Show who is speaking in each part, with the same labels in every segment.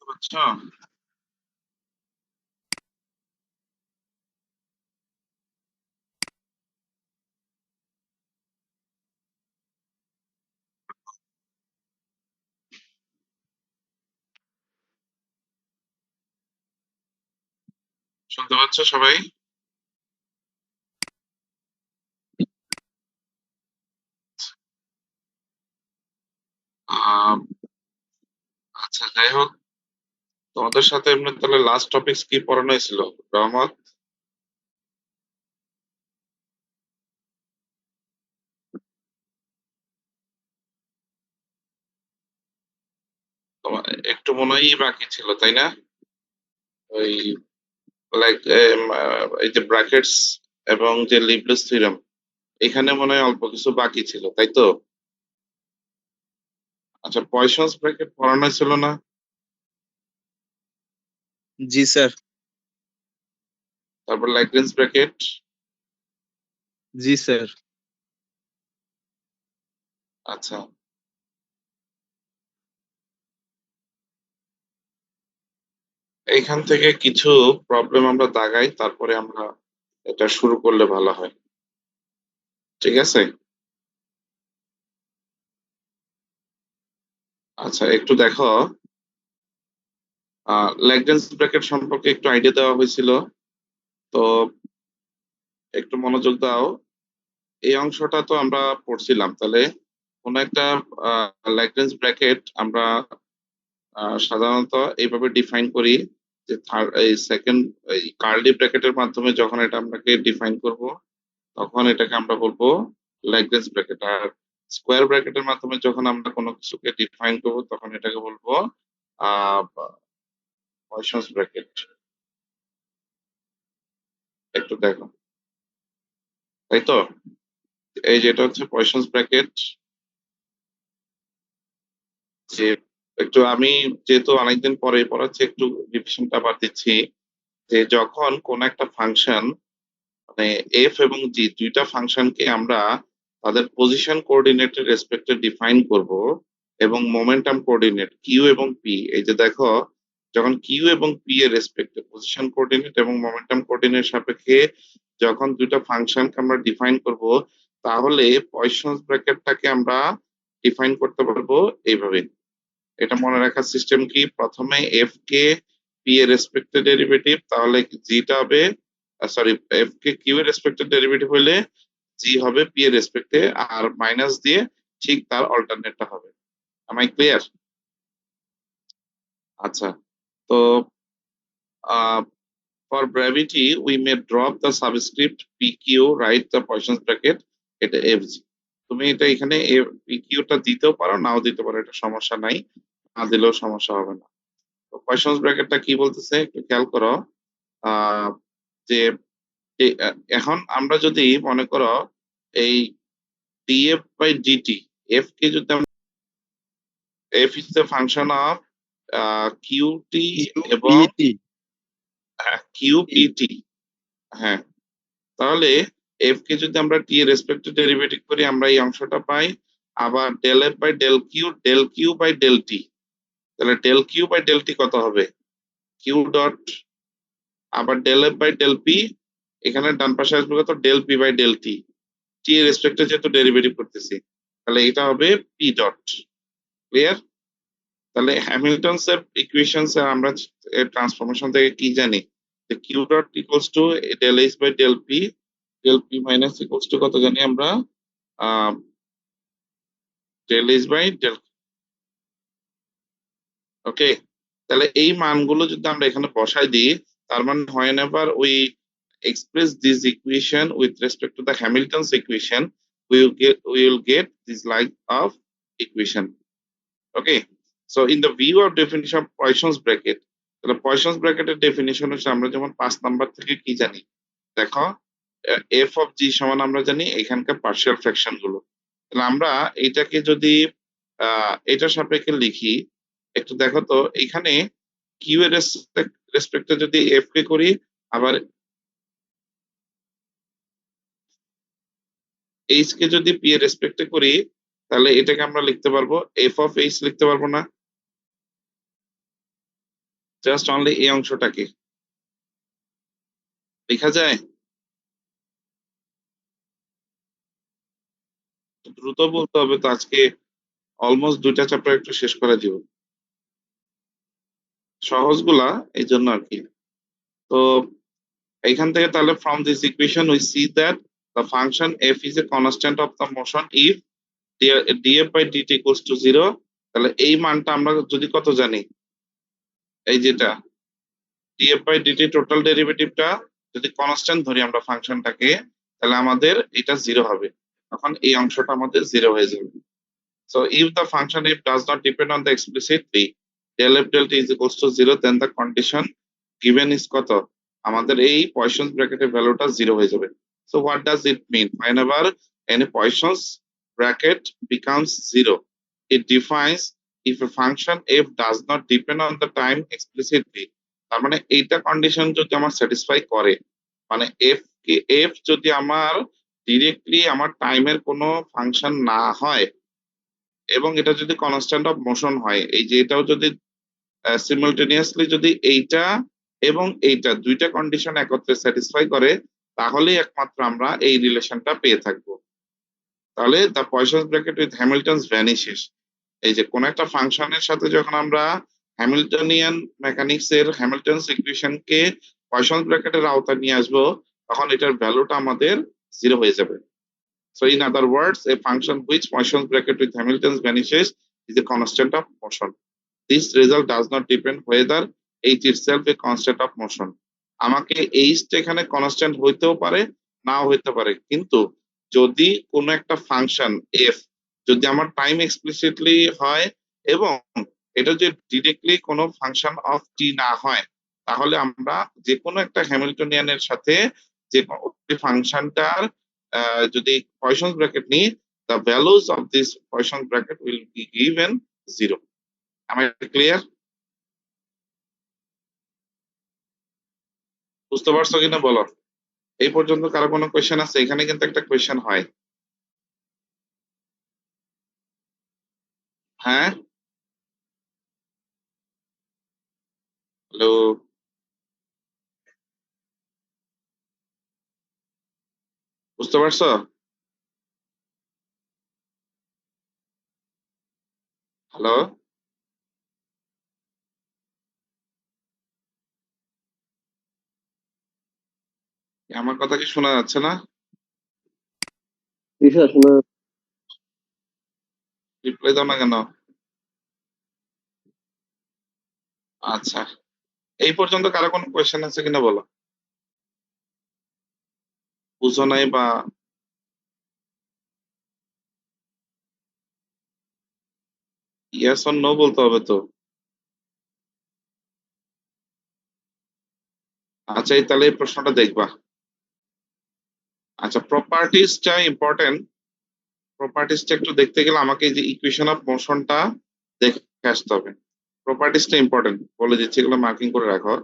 Speaker 1: আচ্ছা, শুনতে পাচ্ছ সবাই? আহ, আচ্ছা, যাই হোক, তোমাদের সাথে এমনি তাহলে লাস্ট টপিক কি পড়ানো হয়েছিল? রহমত, তোমার একটু মনে হয় বাকি ছিল, তাই না? ওই লাইক এই যে ব্র্যাকেটস এবং যে লিবলিস থিওরেম, এখানে মনে হয় অল্প কিছু বাকি ছিল, তাই তো? আচ্ছা, পয়সন্স ব্র্যাকেট পড়ানো হয়েছিল না?
Speaker 2: জি স্যার।
Speaker 1: তারপর ল্যাগ্রেঞ্জ ব্র্যাকেট।
Speaker 2: জি স্যার।
Speaker 1: আচ্ছা, এইখান থেকে কিছু প্রবলেম আমরা দাগাই, তারপরে আমরা এটা শুরু করলে ভালো হয়। ঠিক আছে? আচ্ছা, একটু দেখো, ল্যাগ্রেঞ্জ ব্র্যাকেট সম্পর্কে একটু আইডিয়া দেওয়া হয়েছিল, তো একটু মনোযোগ দাও। এই অংশটা তো আমরা পড়ছিলাম, তাহলে কোন একটা ল্যাগ্রেঞ্জ ব্র্যাকেট আমরা সাধারণত এইভাবে ডিফাইন করি যে এই সেকেন্ড এই কার্লি ব্র্যাকেটের মাধ্যমে যখন এটা আমরাকে ডিফাইন করব, তখন এটাকে আমরা বলবো ল্যাগ্রেঞ্জ ব্র্যাকেট। আর স্কোয়ার ব্র্যাকেটের মাধ্যমে যখন আমরা কোনো কিছুকে ডিফাইন করব, তখন এটাকে বলবো আহ পয়সন্স ব্র্যাকেট। একটু দেখো, তাই তো? এই যেটা হচ্ছে পয়সন্স ব্র্যাকেট। যে একটু আমি যেহেতু অনেকদিন পরে পড়াচ্ছি, একটু রিভিশনটা আবার দিচ্ছি। যে যখন কোন একটা ফাংশন, মানে এফ এবং জি দুইটা ফাংশনকে আমরা তাদের পজিশন কোঅর্ডিনেটের রেসপেক্টে ডিফাইন করব, এবং মোমেন্টাম কোঅর্ডিনেট কিউ এবং পি, এই যে দেখো, যখন কিউ এবং পি এর রেসপেক্টে পজিশন কোঅর্ডিনেট এবং মোমেন্টাম কোঅর্ডিনেট সাপেক্ষে যখন দুইটা ফাংশনকে আমরা ডিফাইন করব, তাহলে পয়সন্স ব্র্যাকেটটাকে আমরা ডিফাইন করতে পারবো এইভাবে। এটা মনে রাখার সিস্টেম কি, প্রথমে এফ কে পি এর রেসপেক্টে ডেরিভেটিভ, তাহলে জিটা হবে, সরি, এফ কে কিউ এর রেসপেক্টে ডেরিভেটিভ হলে জি হবে পি এর রেসপেক্টে, আর মাইনাস দিয়ে ঠিক তার অল্টারনেটটা হবে। am I clear? আচ্ছা, তো for brevity we may drop the subscript P Q, right the Poisson's bracket, এটা এফ জি। তুমি এটা এখানে পি কিউটা দিতেও পারো, নাও দিতে পারো, এটা সমস্যা নাই, না দিলেও সমস্যা হবে না। তো পয়সন্স ব্র্যাকেটটা কি বলতেছে একটু খেয়াল করো। আহ যে এখন আমরা যদি মনে করো এই ডিএফ বাই ডিটি, এফ কে যদি আমরা, F is the function of cutie এবং
Speaker 2: ইউপিটি।
Speaker 1: কিউপিটি। হ্যাঁ, তাহলে এফ কে যদি আমরা টি এর রেসপেক্টে ডেরিভেটিভ করি, আমরা এই অংশটা পাই। আবার del F by del Q by del T, তাহলে del Q by del T কত হবে? কিউ ডট, আবার del F by del P, এখানে ডান পাশে আসবে কত? Del P by del T, T এর রেসপেক্টে যেহেতু ডেরিভেটিভ করতেছি, তাহলে এটা হবে পি ডট। ক্লিয়ার? তাহলে হ্যামিল্টনস এর ইকুয়েশনস এর আমরা ট্রান্সফরমেশন থেকে কি জানি, যে Q dot equals to del H by del P minus equals to কত জানি আমরা, del H by del. Okay, তাহলে এই মানগুলো যদি আমরা এখানে বসাই দিই, তার মানে when ever we express this equation with respect to the Hamilton's equation, we will get this like of equation. Okay, so in the view of definition of Poisson's bracket, তাহলে পয়সন্স ব্র্যাকেটের ডেফিনিশন হচ্ছে, আমরা যেমন 5 number থেকে কি জানি, দেখো, F of জি সমান আমরা জানি এখানকার পার্শিয়াল ফ্র্যাকশন গুলো। তাহলে আমরা এইটাকে যদি এটার সাপেক্ষে লিখি, একটু দেখো তো, এখানে কিউ এর রেসপেক্টে যদি এফ কে করি, আবার এইচ কে যদি পি এর রেসপেক্টে করি, তাহলে এটাকে আমরা লিখতে পারবো এফ অফ এইচ লিখতে পারবো না? জাস্ট অনলি এই অংশটাকে লেখা যায়? দ্রুত বলতে হবে তো, আজকে অলমোস্ট 2টা চ্যাপ্টার একটু শেষ করে দিব, সহজগুলা এই জন্য আর কি। তো এখান থেকে তাহলে from this equation we see that the function F is a constant of the motion if DF by DT equals to 0। তাহলে এই মানটা আমরা যদি কত জানি, এই যেটা ডিএফ বাই ডিটি টোটাল ডেরিভেটিভটা যদি কনস্ট্যান্ট ধরি আমরা ফাংশনটাকে, তাহলে আমাদের এটা 0 হবে, তখন এই অংশটা আমাদের 0 হয়ে যাবে। So if the function f does not depend on the explicitly del f del t is equals to 0, then the condition given is কত, আমাদের এই Poisson's ব্র্যাকেটের ভ্যালুটা 0 হয়ে যাবে। So what does it mean? Whenever any Poisson's bracket becomes 0, it defines if a function f does not depend on the time explicitly, তার মানে এইটা কন্ডিশন যদি আমার স্যাটিসফাই করে, মানে f যদি আমার ডিরেক্টলি আমার টাইমের কোনো ফাংশন না হয় এবং এটা যদি কনস্ট্যান্ট অফ মোশন হয়, এই যে এটাও যদি সিমultaneously যদি এইটা এবং এইটা দুইটা কন্ডিশন একত্রে স্যাটিসফাই করে, তাহলেই একমাত্র আমরা এই রিলেশনটা পেয়ে থাকবো। তাহলে দ্য পয়সনস ব্র্যাকেট উইথ হ্যামিল্টনস ভ্যানিশেস, এই যে কোন একটা ফাংশনের সাথে যখন আমরা হ্যামিল্টনিয়ান মেকানিক্স এর হ্যামিল্টনস ইকুয়েশনকে পয়সনস ব্র্যাকেটের আওতায় নিয়ে আসবো, তখন এটার ভ্যালুটা আমাদের 0 হয়ে যাবে। So in other words, a function which Poisson's bracket with Hamilton's vanishes is a constant of motion. This result does not depend whether h itself a constant of motion. আমাকে h টা এখানে কনস্ট্যান্ট হইতেও পারে, নাও হইতে পারে, কিন্তু যদি কোনো একটা ফাংশন f যদি আমার টাইম এক্সপ্লিসিটলি হয় এবং এটা যদি ডিরেক্টলি কোনো ফাংশন অফ টি না হয়, তাহলে আমরা যে কোনো একটা হ্যামিল্টনিয়ানের সাথে যে ফাংশনটার যদি Poisson's bracket নিই, the values of this Poisson's bracket will be given 0. Am I clear? বুঝতে পারছো কিনা বলো? এই পর্যন্ত কারো কোনো কোয়েশ্চেন আছে? এখানে কিন্তু একটা কোয়েশ্চেন হয়। হ্যাঁ, হ্যালো, বুঝতে পারছো? হ্যালো, আমার কথা কি শোনা যাচ্ছে না? রিপ্লাই দাও না কেন? আচ্ছা, এই পর্যন্ত কারো কোনো কোয়েশ্চেন আছে কিনা বলো? বুঝো নাই বা ইয়েস অর নো বলতে হবে তো। আচ্ছা, তাহলে এই প্রশ্নটা দেখবা। আচ্ছা, প্রপার্টিসটা ইম্পর্টেন্ট। প্রপার্টিসটা একটু দেখতে গেলে আমাকে এই যে ইকুয়েশন অফ মোশনটা দেখে আসতে হবে। প্রপার্টিসটা ইম্পর্টেন্ট, বলে দিচ্ছি, এগুলো মার্কিং করে রাখো।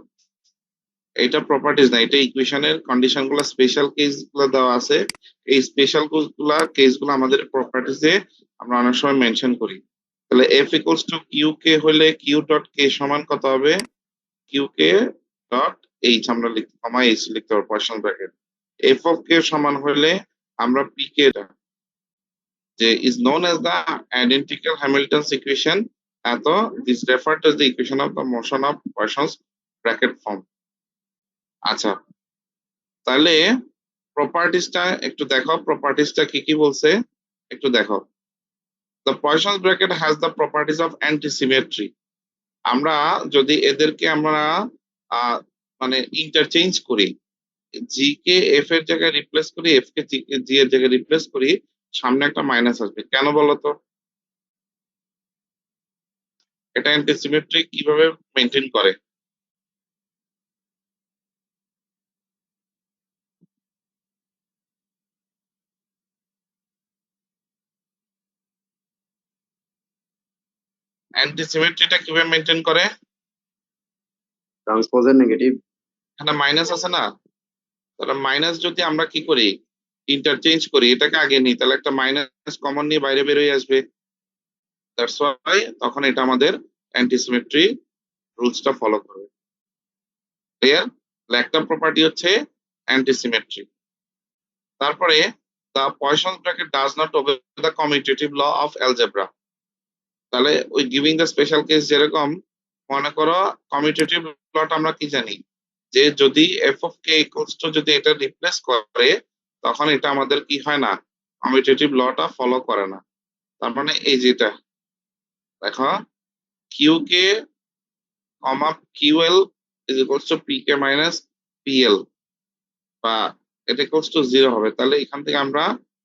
Speaker 1: এটা প্রপার্টিস না, এটা ইকুয়েশনের কন্ডিশন গুলো, স্পেশাল কেস গুলো দেওয়া আছে। এই স্পেশাল কেস গুলো আমাদের প্রপার্টিসে আমরা অনেক সময় মেনশন করি। তাহলে এফ ইকুয়ালস টু কিউ কে হলে কিউ ডট কে সমান কত হবে? কিউ কে ডট এইচ আমরা লিখতে, কমা এইচ লিখতে পারবো পয়েশন ব্র্যাকেট। এফ অফ কে সমান হলে আমরা পি কে যে is known as the identical Hamilton's equation, এত this referred to the equation of the motion of Poisson's bracket form. আচ্ছা, তাহলে প্রপার্টিসটা একটু দেখো, প্রপার্টিসটা কি কি বলছে একটু দেখো। The Poisson's bracket has the properties of antisymmetry. আমরা যদি এদেরকে আমরা মানে ইন্টারচেঞ্জ করি, জি কে এফ এর জায়গায় রিপ্লেস করি, এফ কে জি এর জায়গায় রিপ্লেস করি, সামনে একটা মাইনাস আসবে, কেন বলতো? এটা অ্যান্টিসিমেট্রি কিভাবে মেনটেন করে? অ্যান্টিসিমেট্রিটা কিভাবে মেনটেন করে?
Speaker 2: ট্রান্সপোজের নেগেটিভ।
Speaker 1: এখানে মাইনাস আছে না, তাহলে মাইনাস যদি আমরা কি করি, ইন্টারচেঞ্জ করি, এটাকে আগে নিই, তাহলে একটা মাইনাস কমন নিয়ে বাইরে বেরোয় আসবে। দ্যাটস ওয়াই তখন এটা আমাদের অ্যান্টিসিমেট্রি রুলসটা ফলো করবে। ক্লিয়ার? একটা প্রপার্টি হচ্ছে অ্যান্টিসিমেট্রি। তারপরে the Poisson bracket does not obey the commutative law of algebra. তাহলে ওই গিভিং দ্য স্পেশাল কেস যেরকম, মনে করো কমিউটেটিভ লটা আমরা কি জানি, যে যদি F of K equals to যদি এটা রিপ্লেস করে, তখন এটা আমাদের কি হয় না, কমিউটেটিভ লটা ফলো করে না। তার মানে এই যেটা দেখো, Q K comma QL is equals to P K minus PL, বা এটা ইকুয়ালস টু 0 হবে, তাহলে এখান থেকে আমরা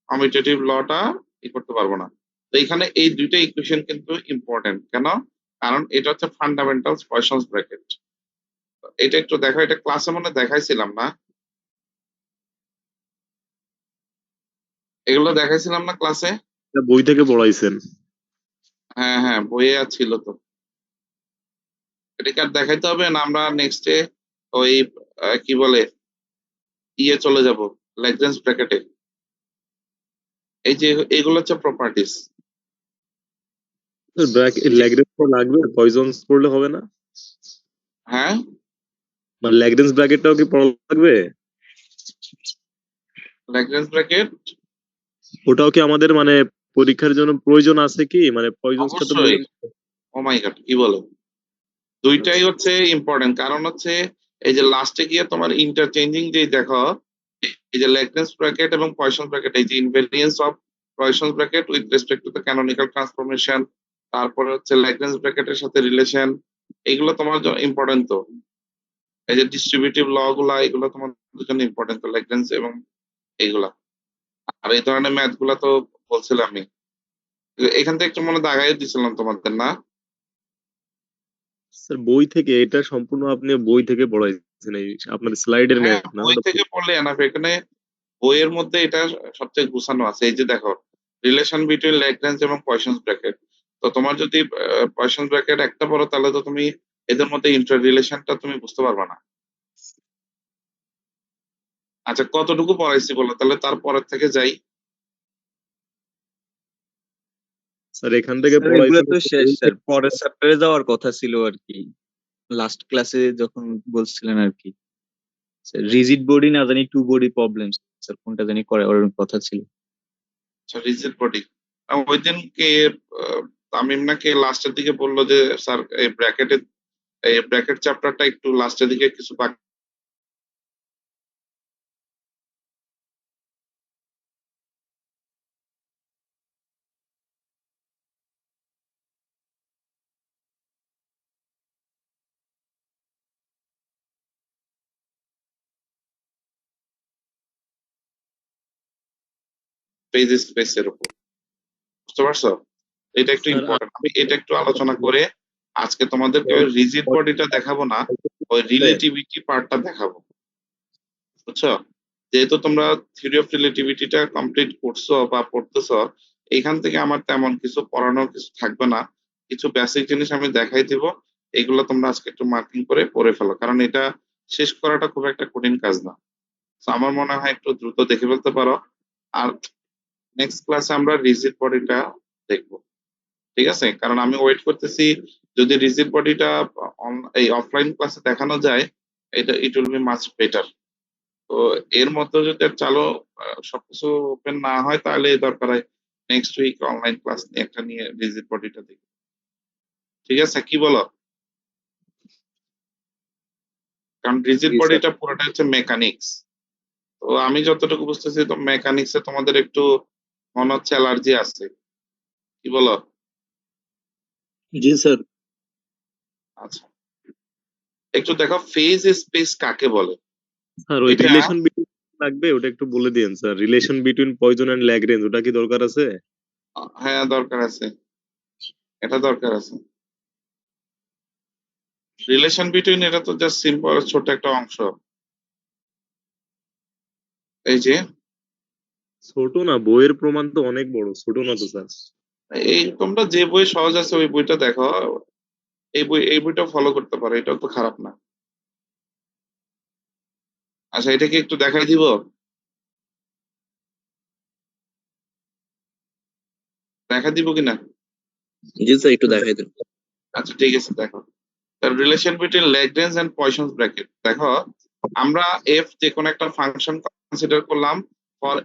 Speaker 1: কমিউটেটিভ লটা ই করতে পারবো না। তো এখানে এই দুইটা ইকুয়েশন কিন্তু ইম্পর্টেন্ট কেন, কারণ এটা হচ্ছে ফান্ডামেন্টালস পয়সনস ব্র্যাকেট। এটা একটু দেখো, এটা ক্লাসে মনে হয় দেখাইছিলাম না, এগুলো দেখাইছিলাম না ক্লাসে?
Speaker 3: এটা বই থেকে পড়াইছেন।
Speaker 1: হ্যাঁ হ্যাঁ, বইয়ে ছিল তো। এটাকে আর দেখাইতে হবে না, আমরা নেক্সটে ওই কি বলে ইয়ে চলে যাব, ল্যাগ্রেঞ্জ ব্র্যাকেটে। এই যে এগুলো হচ্ছে প্রপার্টিস।
Speaker 3: ল্যাগ্রেঞ্জ লাগবে, পয়জনস পড়লে হবে না?
Speaker 1: হ্যাঁ,
Speaker 3: মানে ল্যাগ্রেঞ্জ ব্র্যাকেটটাও কি পড়া লাগবে?
Speaker 1: ল্যাগ্রেঞ্জ ব্র্যাকেট
Speaker 3: ওটাও কি আমাদের মানে পরীক্ষার জন্য প্রয়োজন আছে কি? মানে পয়জনসটা তো
Speaker 1: অবশ্যই। ও মাই গড, কি বলো! দুইটাই
Speaker 3: আচ্ছা।
Speaker 1: হচ্ছে ইম্পর্টেন্ট, কারণ হচ্ছে এই যে লাস্টে গিয়ে তোমার ইন্টারচেঞ্জিং যে দেখো, এই যে ল্যাগ্রেঞ্জ ব্র্যাকেট এবং পয়সন ব্র্যাকেট, এই যে invariance of Poisson bracket with respect to the canonical transformation, তারপরে হচ্ছে ল্যাগ্রেঞ্জ ব্র্যাকেটের সাথে রিলেশন, এগুলো তোমার জন্য ইম্পর্টেন্ট। তো এই যে ডিস্ট্রিবিউটিভ ল গুলা, এগুলো তোমার জন্য ইম্পর্টেন্ট, তো ল্যাগ্রেঞ্জ এবং এইগুলা। আর এই ধরনের ম্যাথ গুলা তো বলছিলাম আমি, এখান থেকে একটু মনে দাগাই দিছিলাম তোমাদের না?
Speaker 3: স্যার বই থেকে এটা সম্পূর্ণ আপনি বই থেকে পড়াইছেন, এই আপনার স্লাইডের
Speaker 1: হ্যাঁ,
Speaker 3: ম্যাথ না
Speaker 1: বই
Speaker 3: ওটা?
Speaker 1: থেকে পড়লে এনাফ। এখানে বইয়ের মধ্যে এটা সবচেয়ে গুছানো আছে। এই যে দেখো, রিলেশন বিটুইন ল্যাগ্রেঞ্জ এবং পয়সনস ব্র্যাকেট। তো তোমার যদি পয়সনস ব্র্যাকেট একটা পড়ো, তাহলে তো তুমি এদের মধ্যে ইন্টার রিলেশনটা তুমি বুঝতে পারবে না। আচ্ছা, কতটুকু পড়াইছি বলো, তাহলে তারপরের থেকে যাই।
Speaker 3: স্যার এখান থেকে
Speaker 2: স্যার এগুলো
Speaker 3: পড়াইছেন
Speaker 2: তো
Speaker 3: হচ্ছে
Speaker 2: শেষ
Speaker 3: বই
Speaker 2: স্যার,
Speaker 3: থেকে।
Speaker 2: পরের চ্যাপ্টারে যাওয়ার কথা ছিল আর কি, লাস্ট ক্লাসে যখন বলছিলেন আর কি। স্যার রিজিড বডি না জানি টু বডি প্রবলেম, স্যার কোনটা জানি করে ওর কথা ছিল।
Speaker 1: আচ্ছা, রিজিড বডি। ওই দিনকে তামিম নাকি লাস্টের দিকে বললো যে স্যার এই ব্র্যাকেট চ্যাপ্টারটা একটু লাস্টের দিকে কিছু বাকি। পেজ স্পেসের উপর, বুঝতে পারছো? এটা একটু
Speaker 3: স্যার
Speaker 1: ইম্পর্টেন্ট, আমি এটা একটু আলোচনা করে আজকে তোমাদেরকে ওই রিজিড বডিটা দেখাবো না, ওই রিলেটিভিটি পার্টটা দেখাবো, বুঝছো? যেহেতু তোমরা থিওরি অফ রিলেটিভিটিটা কমপ্লিট করছো বা পড়তেছো, এখান থেকে আমার তেমন কিছু পড়ানোর কিছু থাকবে না। কিছু বেসিক জিনিস আমি দেখাই দিব, এগুলো তোমরা আজকে একটু মার্কিং করে পড়ে ফেলো, কারণ এটা শেষ করাটা খুব একটা কঠিন কাজ না। তো আমার মনে হয় একটু দ্রুত দেখে ফেলতে পারো। আর নেক্সট ক্লাসে আমরা রিজিড বডিটা দেখবো, ঠিক আছে? কারণ আমি ওয়েট করতেছি, যদি রিজিড বডিটা এই অফলাইন ক্লাসে দেখানো যায়, এটা it will be much better. তো এর মধ্যে যদি আর চালু সবকিছু ওপেন না হয়, তাহলে দরকার হয় নেক্সট উইক অনলাইন ক্লাস নিয়ে একটা নিয়ে রিজিড বডিটা দেখি, ঠিক আছে? কি বলো? কারণ রিজিড
Speaker 2: জি স্যার।
Speaker 1: বডিটা পুরোটা হচ্ছে মেকানিক্স। তো আমি যতটুকু বুঝতেছি, তো মেকানিক্সে তোমাদের একটু মনে হচ্ছে অ্যালার্জি আছে, কি বলো?
Speaker 3: জি স্যার।
Speaker 1: আচ্ছা, একটু দেখো ফেজ স্পেস কাকে বলে।
Speaker 3: স্যার ওই
Speaker 1: এটা
Speaker 3: রিলেশন বিটুইন লাগবে, ওটা একটু বলে দিন sir. Relation between Poisson and Lagrange, ওটা কি দরকার আছে?
Speaker 1: হ্যাঁ দরকার আছে, এটা দরকার আছে। রিলেশন বিটুইন, এটা তো জাস্ট সিম্পল ছোট একটা অংশ। এই যে
Speaker 3: ছোট না, বইয়ের প্রমাণ তো অনেক বড়, ছোট না তো স্যার।
Speaker 1: এই তোমরা যে বই সহজ আছে ওই বইটা দেখো, এই বইটা ফলো করতে পারো, এটাও তো খারাপ না। আচ্ছা, এটা কি একটু দেখাই দিব? দেখা দিব কিনা?
Speaker 2: জি স্যার একটু দেখাই দেন।
Speaker 1: আচ্ছা ঠিক আছে, দেখো। the relation between Lagrange and Poisson's bracket. দেখো আমরা f যে কোন একটা ফাংশন কনসিডার করলাম for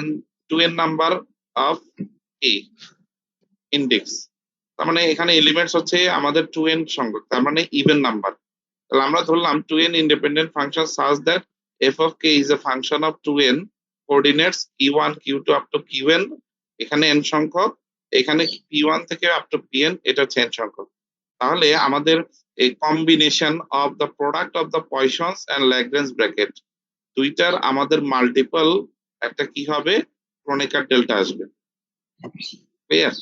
Speaker 1: n to n number of a index, তার মানে এখানে এলিমেন্টস হচ্ছে আমাদের 2n সংখ্যক, তার মানে ইভেন নাম্বার। তাহলে আমরা ধরলাম 2n independent function such that f of k is a function of 2n coordinates q1 q2 up to qn, এখানে n সংখ্যক, এখানে p1 থেকে আপ টু pn, এটা হচ্ছে n সংখ্যক। তাহলে আমাদের এই combination of the product of the Poisson's and Lagrange bracket দুইটার আমাদের মাল্টিপল একটা কি হবে, ক্রনিকার ডেল্টা আসবে। ক্লিয়ার?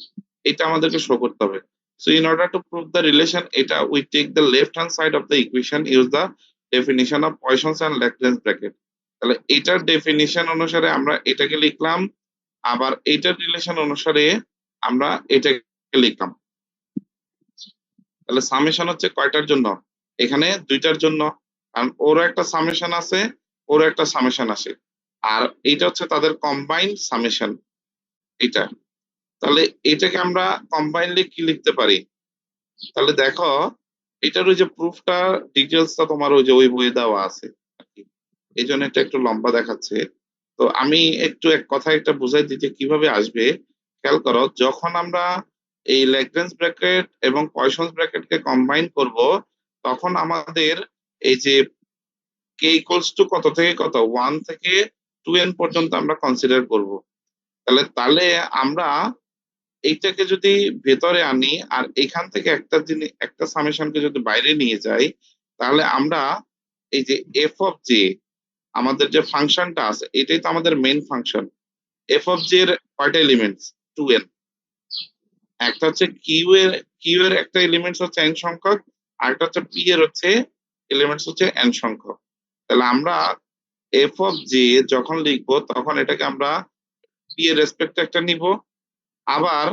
Speaker 1: এটা আমাদেরকে শো করতে হবে। So in order to prove the relation, এটা we take the left hand side of the equation, use the definition of Poisson's and Lagrange bracket. তাহলে এটার ডেফিনিশন অনুসারে আমরা এটাকে লিখলাম, আবার এটার রিলেশন অনুসারে আমরা এটাকে লিখলাম। তাহলে সামেশন হচ্ছে কয়টার জন্য? এখানে দুইটার জন্য, কারণ ওরও একটা সামেশন আছে, ওরও একটা সামেশন আছে, আর এইটা হচ্ছে তাদের কম্বাইন্ড সামেশন এটা। তাহলে এটাকে আমরা কম্বাইনলি কি লিখতে পারি? তাহলে দেখো এটার ওই যে প্রুফটা ডিটেলসটা তোমার ওই যে ওই বইয়ে দেওয়া আছে আর কি, এই জন্য এটা একটু লম্বা দেখাচ্ছে। তো আমি একটু এক কথায় একটা বুঝাই দিই যে কিভাবে আসবে। খেয়াল করো, যখন আমরা এই ল্যাগ্রেঞ্জ ব্র্যাকেট এবং পয়সনস ব্র্যাকেটকে কম্বাইন করব, তখন আমাদের এই যে কে ইকুয়ালস টু কত থেকে কত, 1 থেকে 2n পর্যন্ত আমরা কনসিডার করব। তাহলে আমরা এইটাকে যদি ভেতরে আনি আর এখান থেকে একটা জিনিস, একটা সামেশনকে যদি বাইরে নিয়ে যাই, তাহলে আমরা এই যে এফ অফ জে, আমাদের যে ফাংশনটা আছে এটাই তো আমাদের main function. F of J এর কয়টা এলিমেন্টস? 2n। একটা হচ্ছে কিউ এর একটা এলিমেন্টস হচ্ছে n সংখ্যক, আর একটা হচ্ছে পি এর হচ্ছে এলিমেন্টস হচ্ছে n সংখ্যক। তাহলে আমরা এফ অফ জে যখন লিখবো তখন এটাকে আমরা পি এর রেসপেক্টে একটা নিব, আবার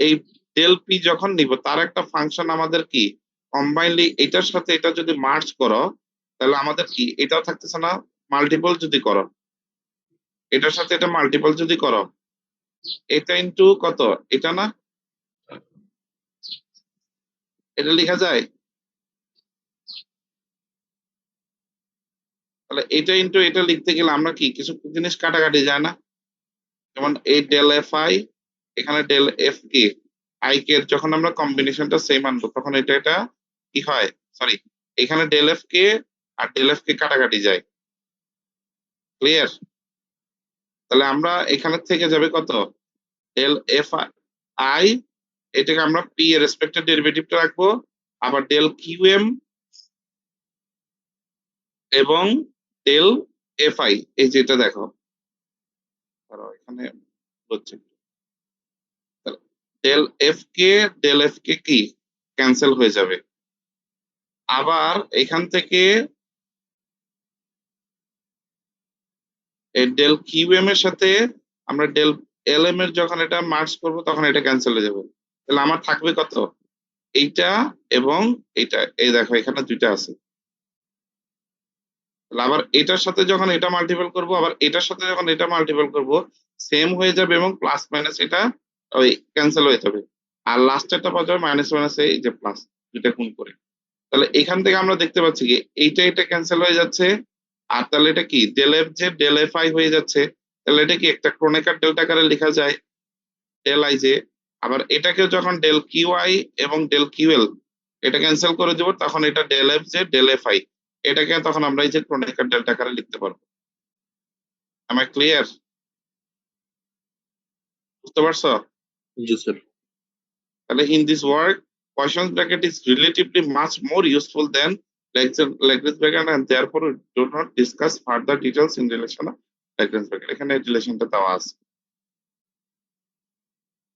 Speaker 1: এই ডেল পি যখন নিব তার একটা ফাংশন আমাদের কি কম্বাইনলি এটার সাথে এটা যদি মার্জ করো, তাহলে আমাদের কি এটাও থাকতেছে না, মাল্টিপল যদি করো এটার সাথে এটা মাল্টিপল যদি করো, এটা ইনটু কত, এটা না, এটা লেখা যায়। তাহলে এটা ইনটু এটা লিখতে গেলে আমরা কি কিছু জিনিস কাটাকাটি যায় না, যেমন এই ডেল এফ আই, এখানে del F K, I K যখন আমরা কম্বিনেশনটা সেম আনবো তখন এটা এটা কি হয়, সরি, এখানে ডেল এফ কে আর ডেল এফ কে কাটাকাটি যায়। ক্লিয়ার? তাহলে আমরা এখানে থেকে যাবে কত, ডেল এফ আই, এটাকে আমরা পি এর রেসপেক্টেড ডেরিভেটিভটা রাখবো, আবার ডেল কিউ এম এবং ডেল এফ আই, এই যেটা দেখো এখানে হচ্ছে ডেল এফ কে কি ক্যান্সেল হয়ে যাবে, আবার এখান থেকে এই ডেল কিউ এম এর সাথে আমরা ডেল এল এম এর যখন এটা মার্জ করব তখন এটা ক্যান্সেল হয়ে যাবে। তাহলে আমার থাকবে কত, এইটা এবং এইটা, এই দেখো এখানে দুইটা আছে। তাহলে আবার এটার সাথে যখন এটা মাল্টিপল করব, আবার এটার সাথে যখন এটা মাল্টিপল করব, সেম হয়ে যাবে এবং প্লাস মাইনাস এটা ওই ক্যান্সেল হয়ে যাবে, আর লাস্টেরটা পাওয়া যাবে মাইনাস মাইনাস এই যে প্লাস, দুইটা গুণ করে। তাহলে এখান থেকে আমরা দেখতে পাচ্ছি কি এইটা এটা ক্যান্সেল হয়ে যাচ্ছে, আর তাহলে এটা কি del F J del F I হয়ে যাচ্ছে। তাহলে এটা কি একটা ক্রনিকার ডেল্টা আকারে লেখা যায়, ডেল আই জে। আবার এটাকে যখন ডেল কিউ আই এবং ডেল কিউ এল এটা ক্যান্সেল করে দেবো, তখন এটা del F J del F I, এটাকে তখন আমরা এই যে ক্রনিকার ডেল্টা আকারে লিখতে পারবো। আমার ক্লিয়ার? বুঝতে পারছো?
Speaker 3: জি স্যার।
Speaker 1: তাহলে in this work Poisson's bracket is relatively much more useful than Lagrange bracket, and therefore we do not discuss further details in relation to Lagrange bracket. এখানে রিলেশনটা দেওয়া আছে।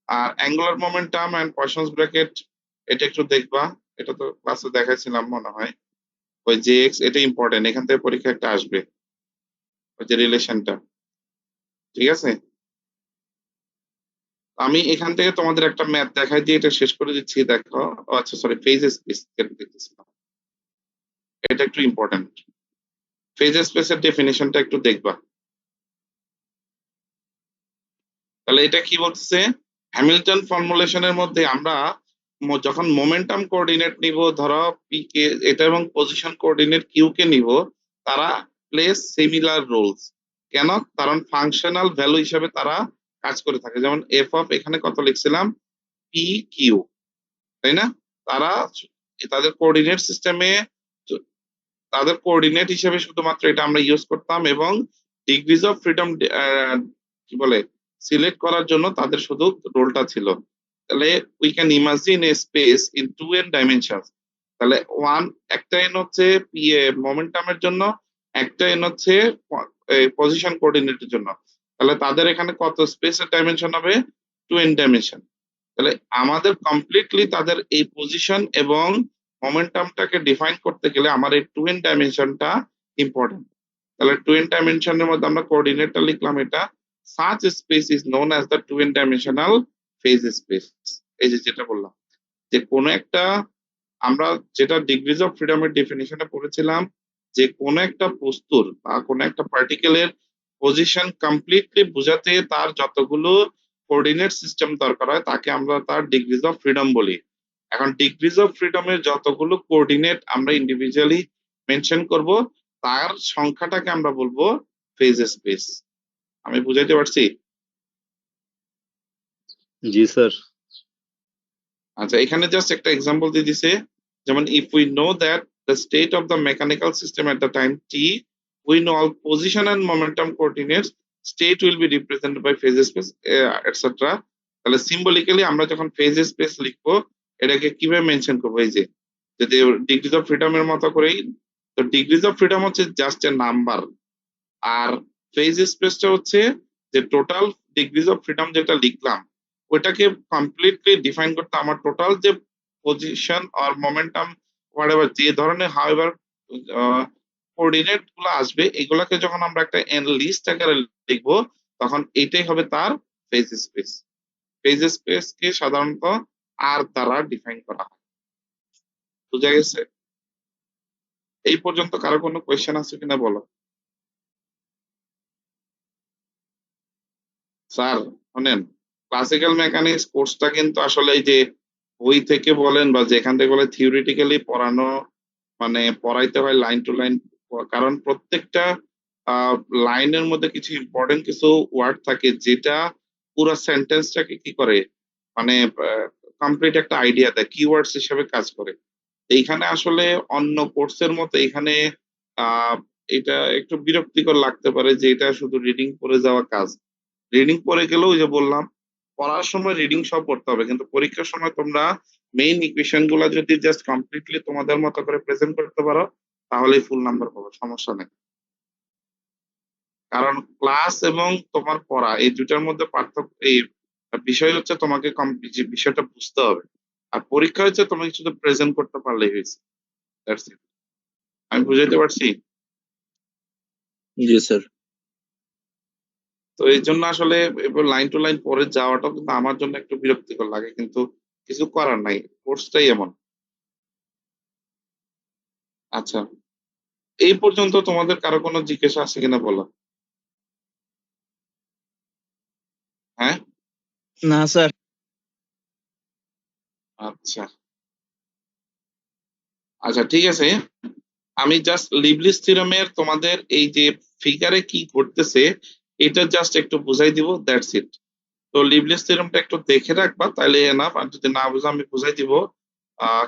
Speaker 1: আর angular momentum and Poisson's bracket এটা একটু দেখবা, এটা তো ক্লাসে দেখাইছিলাম মনে হয়। ওই যে এক্স, এটা ইম্পর্টেন্ট, এখান থেকে পরীক্ষা একটা আসবে ওই যে রিলেশনটা, ঠিক আছে? আমি এখান থেকে তোমাদের একটা ম্যাথ দেখাই দিয়ে এটা শেষ করে দিচ্ছি। দেখো, আচ্ছা সরি, ফেজ স্পেস দেখতেছিলাম, এটা একটু ইম্পর্টেন্ট। ফেজ স্পেসের ডেফিনিশনটা একটু দেখবা। তাহলে এটা কি বলছে, হ্যামিল্টন ফর্মুলেশনের মধ্যে আমরা যখন মোমেন্টাম কোঅর্ডিনেট নিব, ধরো পি কে এটা এবং পজিশন কোঅর্ডিনেট কিউ কে নিব, তারা প্লেস সিমিলার রোলস। কেন? কারণ ফাংশনাল ভ্যালু হিসেবে তারা কাজ করে থাকে। যেমন এফ অফ এখানে কত লিখছিলাম, পি কিউ, তাই না? তারা তাদের কোঅর্ডিনেট সিস্টেমে তাদের কোঅর্ডিনেট হিসেবে শুধুমাত্র এটা আমরা ইউজ করতাম, এবং ডিগ্রিজ অফ ফ্রিডম কি বলে সিলেক্ট করার জন্য তাদের শুধু রোলটা ছিল। তাহলে we can imagine a space in two N dimension. তাহলে একটা এন হচ্ছে মোমেন্টামের জন্য, একটা এন হচ্ছে পজিশন কোঅর্ডিনেটের জন্য। তাহলে তাদের এখানে কত স্পেসের ডাইমেনশন হবে? Two N dimension. তাহলে আমাদের কমপ্লিটলি তাদের এই পজিশন এবং মোমেন্টামটাকে ডিফাইন করতে গেলে আমার এই টু এন ডাইমেনশনটা ইম্পর্টেন্ট। তাহলে টু এন ডাইমেনশনের মধ্যে আমরা কোঅর্ডিনেটটা লিখলাম এটা, such space is known as the two N dimensional phase space. এই যে যেটা বললাম, যে কোনো একটা, আমরা যেটা ডিগ্রিজ অফ ফ্রিডমের ডেফিনিশনে পড়েছিলাম, যে কোনো একটা বস্তুর বা কোনো একটা পার্টিকেলের পজিশন কমপ্লিটলি বোঝাতে তার যতগুলো কোঅর্ডিনেট সিস্টেম দরকার হয় তাকে আমরা তার ডিগ্রিজ অফ ফ্রিডম বলি। এখন ডিগ্রিজ অফ ফ্রিডমের যতগুলো কোঅর্ডিনেট আমরা ইন্ডিভিজুয়ালি মেনশন করব, তার সংখ্যাটাকে আমরা বলবো ফেজ স্পেস। আমি বুঝাইতে পারছি?
Speaker 3: জি স্যার।
Speaker 1: আচ্ছা, এখানে জাস্ট একটা এক্সাম্পল দিয়ে দিছে, যেমন if we know that the state of the mechanical system at the time T, we know all position and momentum coordinates, state will be represented by phase space etcetera. তাহলে symbolically আমরা যখন phase space লিখবো, এটাকে কিভাবে mention করবো? এই যে যদি ডিগ্রিজ অফ ফ্রিডমের মতো করেই, তো ডিগ্রিজ অফ ফ্রিডম হচ্ছে just a number, R phase স্পেসটা হচ্ছে যে টোটাল ডিগ্রিজ অফ ফ্রিডম যেটা লিখলাম, ওইটাকে কমপ্লিটলি ডিফাইন করতে আমার টোটাল যে পজিশন আর মোমেন্টাম হোয়াটএভার যে ধরনের হাউএভার কোঅর্ডিনেট গুলো আসবে, এগুলাকে যখন আমরা একটা এন লিস্ট আকারে লিখবো, তখন এটাই হবে তার ফেজ স্পেস। ফেজ স্পেস কে সাধারণত আর দ্বারা ডিফাইন করা হয়। বুঝা গেছে? এই পর্যন্ত কারো কোনো কোয়েশ্চেন আছে কিনা বলো। স্যার শোনেন, ক্লাসিক্যাল মেকানিক্স কোর্সটা কিন্তু আসলে এই যে বই থেকে বলেন বা যেখান থেকে বলে থিওরিটিক্যালি পড়ানো, মানে পড়াইতে হয় লাইন টু লাইন। কারণ প্রত্যেকটা লাইনের মধ্যে কিছু ইম্পর্টেন্ট কিছু ওয়ার্ড থাকে যেটা পুরো সেন্টেন্সটাকে কি করে, মানে কমপ্লিট একটা আইডিয়া দেয়, কিওয়ার্ডস হিসেবে কাজ করে। এইখানে আসলে অন্য কোর্সের মতো এখানে আহ এটা একটু বিরক্তিকর লাগতে পারে যে এটা শুধু রিডিং পড়ে যাওয়া কাজ। রিডিং পড়ে গেলেও ওই যে বললাম, পড়ার সময় রিডিং সব পড়তে হবে, কিন্তু পরীক্ষার সময় তোমরা মেইন ইকুয়েশন গুলা যদি জাস্ট কমপ্লিটলি তোমাদের মতো করে প্রেজেন্ট করতে পারো, তাহলেই ফুল নাম্বার পাবো, সমস্যা নেই। কারণ ক্লাস এবং তোমার পড়া এই দুটার মধ্যে পার্থক্য, এই বিষয় হচ্ছে তোমাকে যে বিষয়টা বুঝতে হবে, আর পরীক্ষা হচ্ছে তোমাকে শুধু প্রেজেন্ট করতে পারলেই হয়েছে। That's it. আমি বুঝাইতে পারছি?
Speaker 2: জি স্যার।
Speaker 1: তো এই জন্য আসলে লাইন টু লাইন পরে যাওয়াটাও কিন্তু আমার জন্য একটু বিরক্তিকর লাগে, কিন্তু কিছু করার নাই, কোর্সটাই এমন। আচ্ছা, এই পর্যন্ত তোমাদের কারো কোনো জিজ্ঞাসা আছে কিনা বলো। হ্যাঁ?
Speaker 2: না স্যার।
Speaker 1: আচ্ছা আচ্ছা, ঠিক আছে। আমি জাস্ট লিবলিস থিওরেমের তোমাদের এই যে ফিগারে কি ঘটতেছে এটা জাস্ট একটু বুঝাই দিব, দ্যাটস ইট। তো লিবলিস থিওরেমটা একটু দেখে রাখবা, তাহলে এনাফ। আর যদি না বুঝো আমি বুঝাই দিব।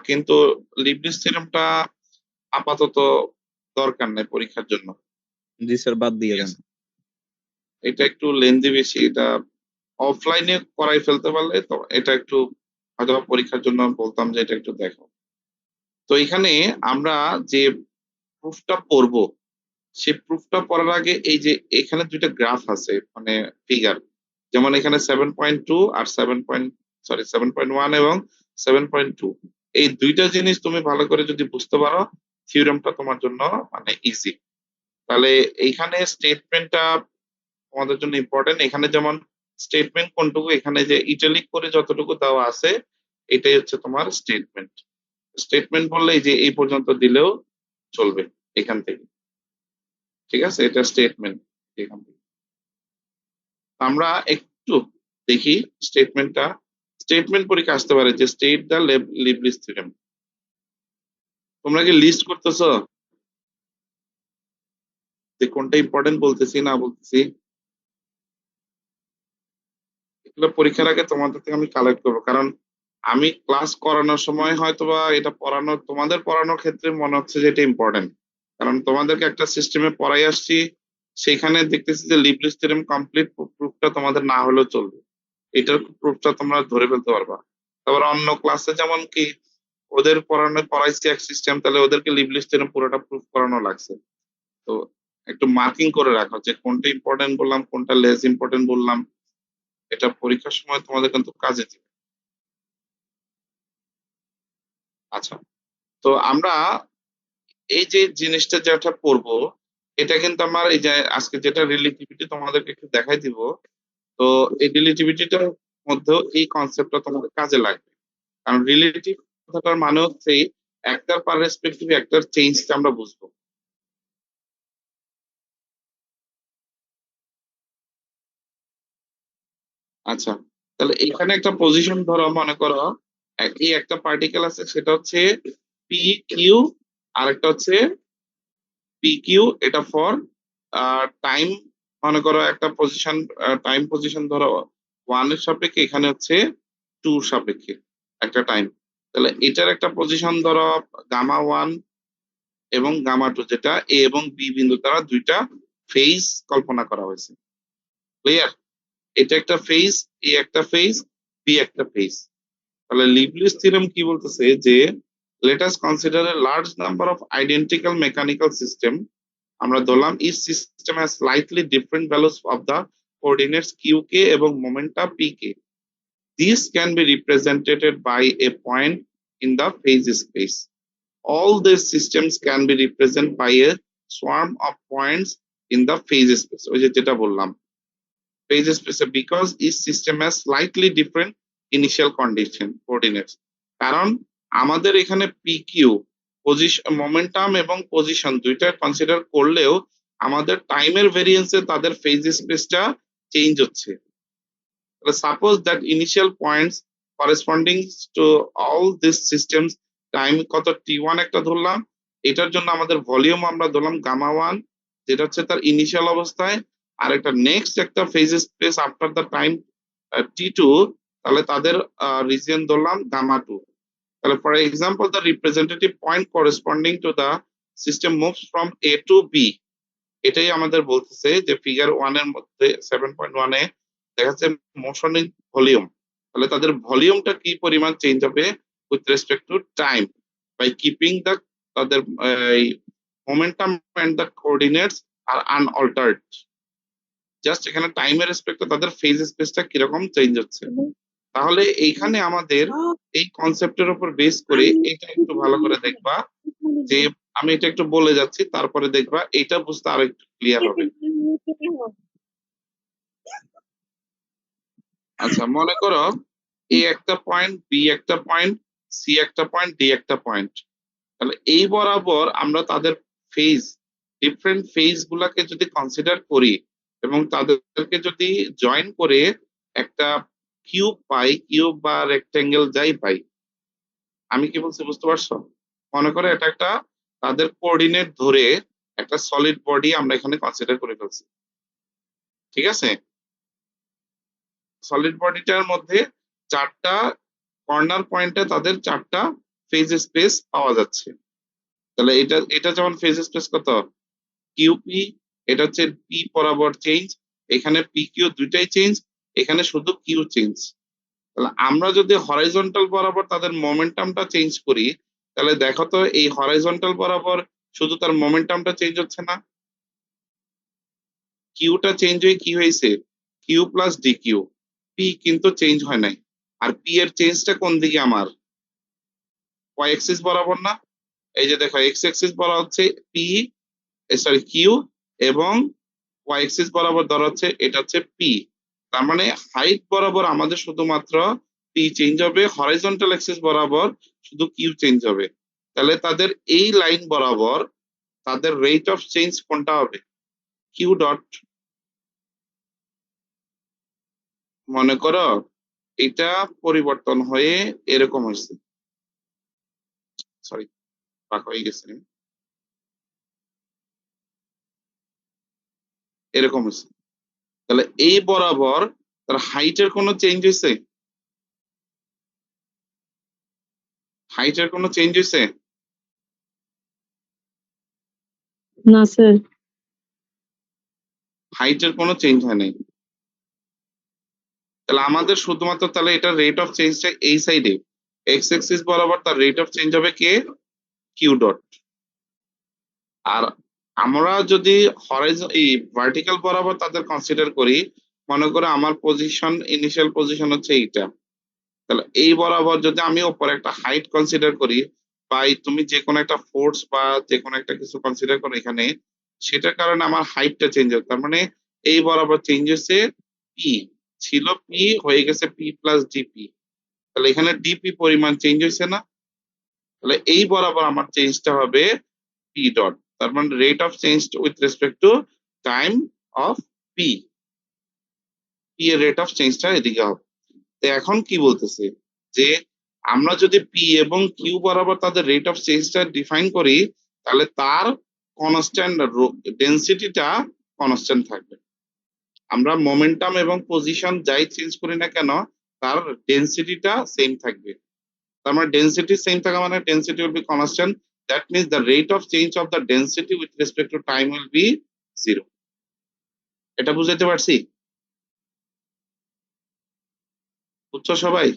Speaker 1: কিন্তু লিবলিস থিওরেমটা আপাতত দরকার নেই পরীক্ষার জন্য।
Speaker 2: জি স্যার, বাদ দিয়ে
Speaker 1: ঠিক
Speaker 2: দেন।
Speaker 1: আছে? এটা একটু লেন্দি বেশি, এটা অফলাইনে করাই ফেলতে পারলে তো এটা একটু হয়তো পরীক্ষার জন্য বলতাম যে এটা একটু দেখো। তো এখানে আমরা যে প্রুফটা পড়বো, সেই প্রুফটা পড়ার আগে এই যে এখানে দুইটা গ্রাফ আছে, মানে ফিগার, যেমন এখানে 7.2 আর 7.1 এবং 7.2, এই দুইটা জিনিস তুমি ভালো করে যদি বুঝতে পারো, থিওরেমটা তোমার জন্য মানে ইজি। তাহলে এইখানে স্টেটমেন্টটা তোমাদের জন্য ইম্পর্টেন্ট। এখানে যেমন স্টেটমেন্ট কোনটুকু, এখানে যে ইটালিক করে যতটুকু দেওয়া আছে, এটাই হচ্ছে তোমার স্টেটমেন্ট। স্টেটমেন্ট বললে এই যে এই পর্যন্ত দিলেও চলবে এখান থেকে। ঠিক আছে, এটা স্টেটমেন্ট এখান থেকে। আমরা একটু দেখি স্টেটমেন্টটা। স্টেটমেন্ট পরীক্ষা আসতে পারে যে স্টেট দ্য লিবলিস থিওরেম। তোমরা কি লিস্ট করতেছো যে কোনটা ইম্পর্টেন্ট বলতেছি না বলতেছি? এগুলো পরীক্ষার আগে তোমাদের থেকে আমি কালেক্ট করবো, কারণ আমি ক্লাস করানোর সময় হয়তোবা এটা পড়ানোর তোমাদের পড়ানোর ক্ষেত্রে মনে হচ্ছে যে এটা ইম্পর্টেন্ট, কারণ তোমাদেরকে একটা সিস্টেমে পড়াই আসছি, সেখানে দেখতেছি যে লিবলিস থিওরেম কমপ্লিট প্রুফটা তোমাদের না হলেও চলবে, এটার প্রুফটা তোমরা ধরে ফেলতে পারবা। তারপর অন্য ক্লাসে যেমন কি ওদের পড়াইছি এক সিস্টেম, তাহলে ওদেরকে লিবলিস থিওরেম পুরোটা প্রুফ করানো লাগছে। তো একটু মার্কিং করে রাখো যে কোনটা ইম্পর্টেন্ট বললাম, কোনটা লেস ইম্পর্টেন্ট বললাম, এটা পরীক্ষার সময় তোমাদের কিন্তু কাজে দিবে। আচ্ছা, তো আমরা এই যে জিনিসটা যেটা পড়বো, এটা কিন্তু আমার এই যে আজকে যেটা রিলেটিভিটি তোমাদেরকে একটু দেখাই দিব, তো এই রিলেটিভিটিটার মধ্যেও এই কনসেপ্টটা তোমাদের কাজে লাগবে। কারণ রিলেটিভ কথাটার মানে হচ্ছে একটার পার রেসপেক্টিভ একটার চেঞ্জটা আমরা বুঝবো। আচ্ছা, তাহলে এখানে একটা পজিশন ধরো, মনে করো এই একটা পার্টিকেল আছে, সেটা হচ্ছে পি কিউ, আর একটা হচ্ছে পি কিউ, এটা ফর টাইম। মনে করো একটা পজিশন, টাইম পজিশন ধরো 1 এর সাপেক্ষে, এখানে হচ্ছে 2 সাপেক্ষে একটা টাইম। তাহলে এটার একটা পজিশন ধরো গামা 1 এবং গামা 2, যেটা এ এবং বি বিন্দু দ্বারা দুইটা ফেজ কল্পনা করা হয়েছে। ক্লিয়ার? এটা একটা ফেজ, এ একটা ফেজ, বি একটা ফেজ। তাহলে লিবলিস থিওরেম কি বলতেছে যে let us consider a large number of identical mechanical system, আমরা ধরলাম each system has slightly different values of the coordinates qk এবং momentum pk. These can be represented by a point in the phase space. All these systems can be represented by a swarm of points in the phase space, ওই যে যেটা বললাম phase space, because each system has slightly different initial condition coordinates. কারণ আমাদের এখানে PQ position, momentum এবং position দুইটা consider করলেও আমাদের টাইমের ভেরিয়েন্সে তাদের ফেজ স্পেসটা চেঞ্জ হচ্ছে। Suppose that initial points corresponding to all this systems, time কত t1 একটা ধরলাম, এটার জন্য আমাদের ভলিউম আমরা ধরলাম গামা 1, যেটা হচ্ছে তার ইনিশিয়াল অবস্থায়, আর একটা নেক্সট একটা phase space after the time t2, তাহলে তাদের রিজিয়ন ধরলাম গামা 2। তাহলে for example the representative point corresponding to the system moves from A to B, এটাই আমাদের বলতেছে যে ফিগার 1 এর মধ্যে 7.1 এ দেখা যাচ্ছে মোশন ইন ভলিউম। তাহলে তাদের ভলিউমটা কি পরিমাণ চেঞ্জ হবে with respect to time by keeping the তাদের মোমেন্টাম এন্ড দ্য কোঅর্ডিনেটস আর আনঅল্টার্ড। জাস্ট এখানে টাইমের রেসপেক্টে তাদের ফেজ স্পেসটা কিরকম চেঞ্জ হচ্ছে। তাহলে এইখানে আমাদের এই কনসেপ্টের উপর বেস করে এটা একটু ভালো করে দেখবা, যে আমি এটা একটু বলে যাচ্ছি, তারপরে দেখবা এটা বুঝতে আরো একটু ক্লিয়ার হবে। আচ্ছা, মনে করো এ একটা পয়েন্ট, বি একটা পয়েন্ট, সি একটা পয়েন্ট, ডি একটা পয়েন্ট। তাহলে এই বরাবর আমরা তাদের ফেজ, ডিফারেন্ট ফেজ গুলাকে যদি কনসিডার করি এবং তাদেরকে যদি জয়েন করে একটা কিউব পাই, কিউব বা রেক্টেঙ্গেল যাই পাই, আমি কি বলছি বুঝতে পারছো? মনে করো এটা একটা তাদের কোঅর্ডিনেট ধরে একটা সলিড বডি আমরা এখানে কনসিডার করে ফেলছি, ঠিক আছে? সলিড বডিটার মধ্যে চারটা কর্নার পয়েন্টে তাদের চারটা ফেজ স্পেস পাওয়া যাচ্ছে। তাহলে এটা এটা যেমন ফেজ স্পেস কত কিউপি, এটা হচ্ছে পি বরাবর চেঞ্জ, এখানে পি কিউ দুইটাই চেঞ্জ, এখানে শুধু কিউ চেঞ্জ। তাহলে আমরা যদি হরাইজন্টাল বরাবর তাদের মোমেন্টামটা চেঞ্জ করি, তাহলে দেখো তো এই হরাইজন্টাল বরাবর শুধু তার মোমেন্টামটা চেঞ্জ হচ্ছে না, কিউটা চেঞ্জ হয়ে কি হয়েছে Q plus D Q, P কিন্তু চেঞ্জ হয় নাই। আর পি এর চেঞ্জটা কোন দিকে আমার ওয়াই এক্সিস বরাবর না? এই যে দেখো এক্স এক্সিস বলা হচ্ছে পি, সরি কিউ, এবং ওয়াই এক্সিস বরাবর ধরা হচ্ছে এটা হচ্ছে পি। তার মানে হাইট বরাবর আমাদের শুধুমাত্র পি চেঞ্জ হবে, হরাইজন্টাল এক্সিস বরাবর শুধু কিউ চেঞ্জ হবে। তাহলে তাদের এই লাইন বরাবর তাদের রেট অফ চেঞ্জ কোনটা হবে? Q dot. মনে করো এটা পরিবর্তন হয়ে এরকম হয়েছে, সরি বাঁক হয়ে গেছে, এরকম হয়েছে। তাহলে এই বরাবর তার হাইটের কোনো চেঞ্জ হয়েছে? হাইটের কোনো চেঞ্জ হয়েছে?
Speaker 4: না স্যার।
Speaker 1: হাইটের কোনো চেঞ্জ হয় নাই। তাহলে আমাদের শুধুমাত্র তাহলে এটা রেট অফ চেঞ্জটা এই সাইডে এক্স এক্সিস বরাবর তার রেট অফ চেঞ্জ হবে কে? Q dot. আর আমরা যদি এই ভার্টিক্যাল বরাবর তাদের কনসিডার করি, মনে করো আমার পজিশন, ইনিশিয়াল পজিশন হচ্ছে এইটা, তাহলে এই বরাবর যদি আমি ওপরে একটা হাইট কনসিডার করি, বা তুমি যে কোনো একটা ফোর্স বা যে কোনো একটা কিছু কনসিডার করো এখানে, সেটার কারণে আমার হাইটটা চেঞ্জ হবে। তার মানে এই বরাবর চেঞ্জ হচ্ছে পি, ছিল পি হয়ে গেছে পি প্লাস ডিপি, তাহলে এখানে ডিপি পরিমাণ চেঞ্জ হয়েছে না? তাহলে এই বরাবর আমার চেঞ্জটা হবে পি ডট, তার মানে rate of change with respect to time of P, P এর রেট অফ চেঞ্জটা এদিকে হবে। তো এখন কি বলতেছে যে আমরা যদি পি এবং কিউ বরাবর তাদের রেট অফ চেঞ্জটা ডিফাইন করি, তাহলে তার কনস্ট্যান্ট ডেনসিটিটা কনস্ট্যান্ট থাকবে। আমরা মোমেন্টাম এবং পজিশন যাই চেঞ্জ করি না কেন, তার ডেনসিটিটা সেম থাকবে। তার মানে ডেনসিটি সেম থাকা মানে density will be constant, that means the rate of change of the density with respect to time will be zero. এটা বুঝাইতে পারছি? বুঝছো সবাই?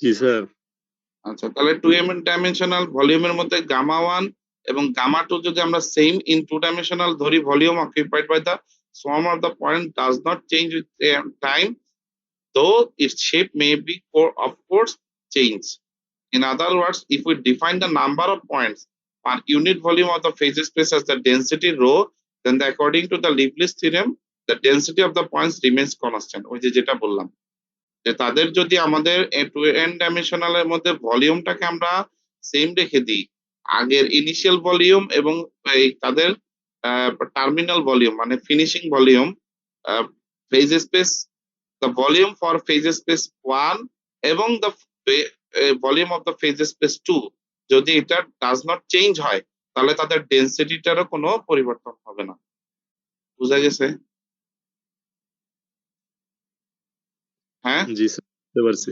Speaker 3: জি স্যার।
Speaker 1: আচ্ছা, তাহলে 2m ডাইমেনশনাল ভলিউমের মধ্যে গামা 1 এবং গামা 2 যদি আমরা সেম ইন 2 ডাইমেনশনাল ধরি, volume occupied by the swarm of the point does not change with time, though its shape may be of course change. In other words, if we define the number of points per unit volume of the phase space as the density rho, then according to the Leibniz theorem, the density of the points remains constant. ওই যে যেটা বললাম, যে তাদের যদি আমাদের 2n ডাইমেনশনালের মধ্যে ভলিউমটাকে আমরা সেম রেখে দিই, আগের ইনিশিয়াল ভলিউম এবং এই তাদের টার্মিনাল ভলিউম মানে finishing volume, phase space, the volume for phase space 1 এবং the volume of the phase space 2, যদি এটা ডাজ নট চেঞ্জ হয়, তাহলে তাদের ডেনসিটিটারও কোনো পরিবর্তন হবে না। বুঝা গেছে? হ্যাঁ,
Speaker 3: জি স্যার, বুঝতে পারছি।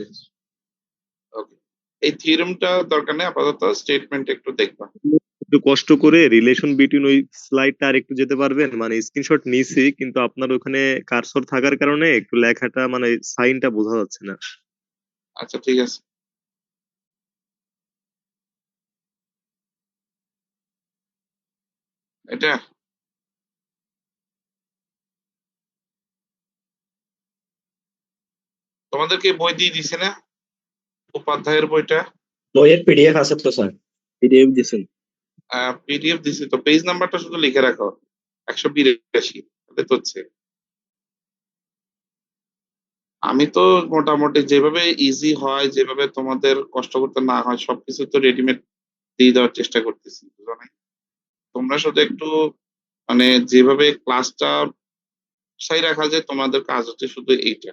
Speaker 1: ওকে। এই থিওরেমটা দরকার নেই, আপাতত স্টেটমেন্ট একটু দেখবা।
Speaker 3: একটু কষ্ট করে রিলেশন বিটুইন ওই স্লাইডটা আর একটু যেতে পারবেন? মানে স্ক্রিনশট নিয়েছি কিন্তু আপনার ওখানে কার্সর থাকার কারণে একটু লেখাটা মানে সাইনটা বোঝা যাচ্ছে না।
Speaker 1: আচ্ছা ঠিক আছে। এটা তোমাদেরকে বই দিয়ে দিছে না, উপাধ্যায়ের বইটা?
Speaker 5: বইয়ের পিডিএফ আছে তো স্যার।
Speaker 2: পিডিএফ দিছেন?
Speaker 1: পিডিএফ দিছি তো, পেজ নাম্বারটা শুধু লিখে রাখো 182, তাহলে তো হচ্ছে। আমি তো মোটামুটি যেভাবে ইজি হয়, যেভাবে তোমাদের কষ্ট করতে না হয়, সবকিছু তো রেডিমেড দিয়ে দেওয়ার চেষ্টা করতেছি, বুঝো নাই? তোমরা শুধু একটু মানে যেভাবে ক্লাসটা গুছাই রাখা যায়, তোমাদের কাজ হচ্ছে শুধু এইটা।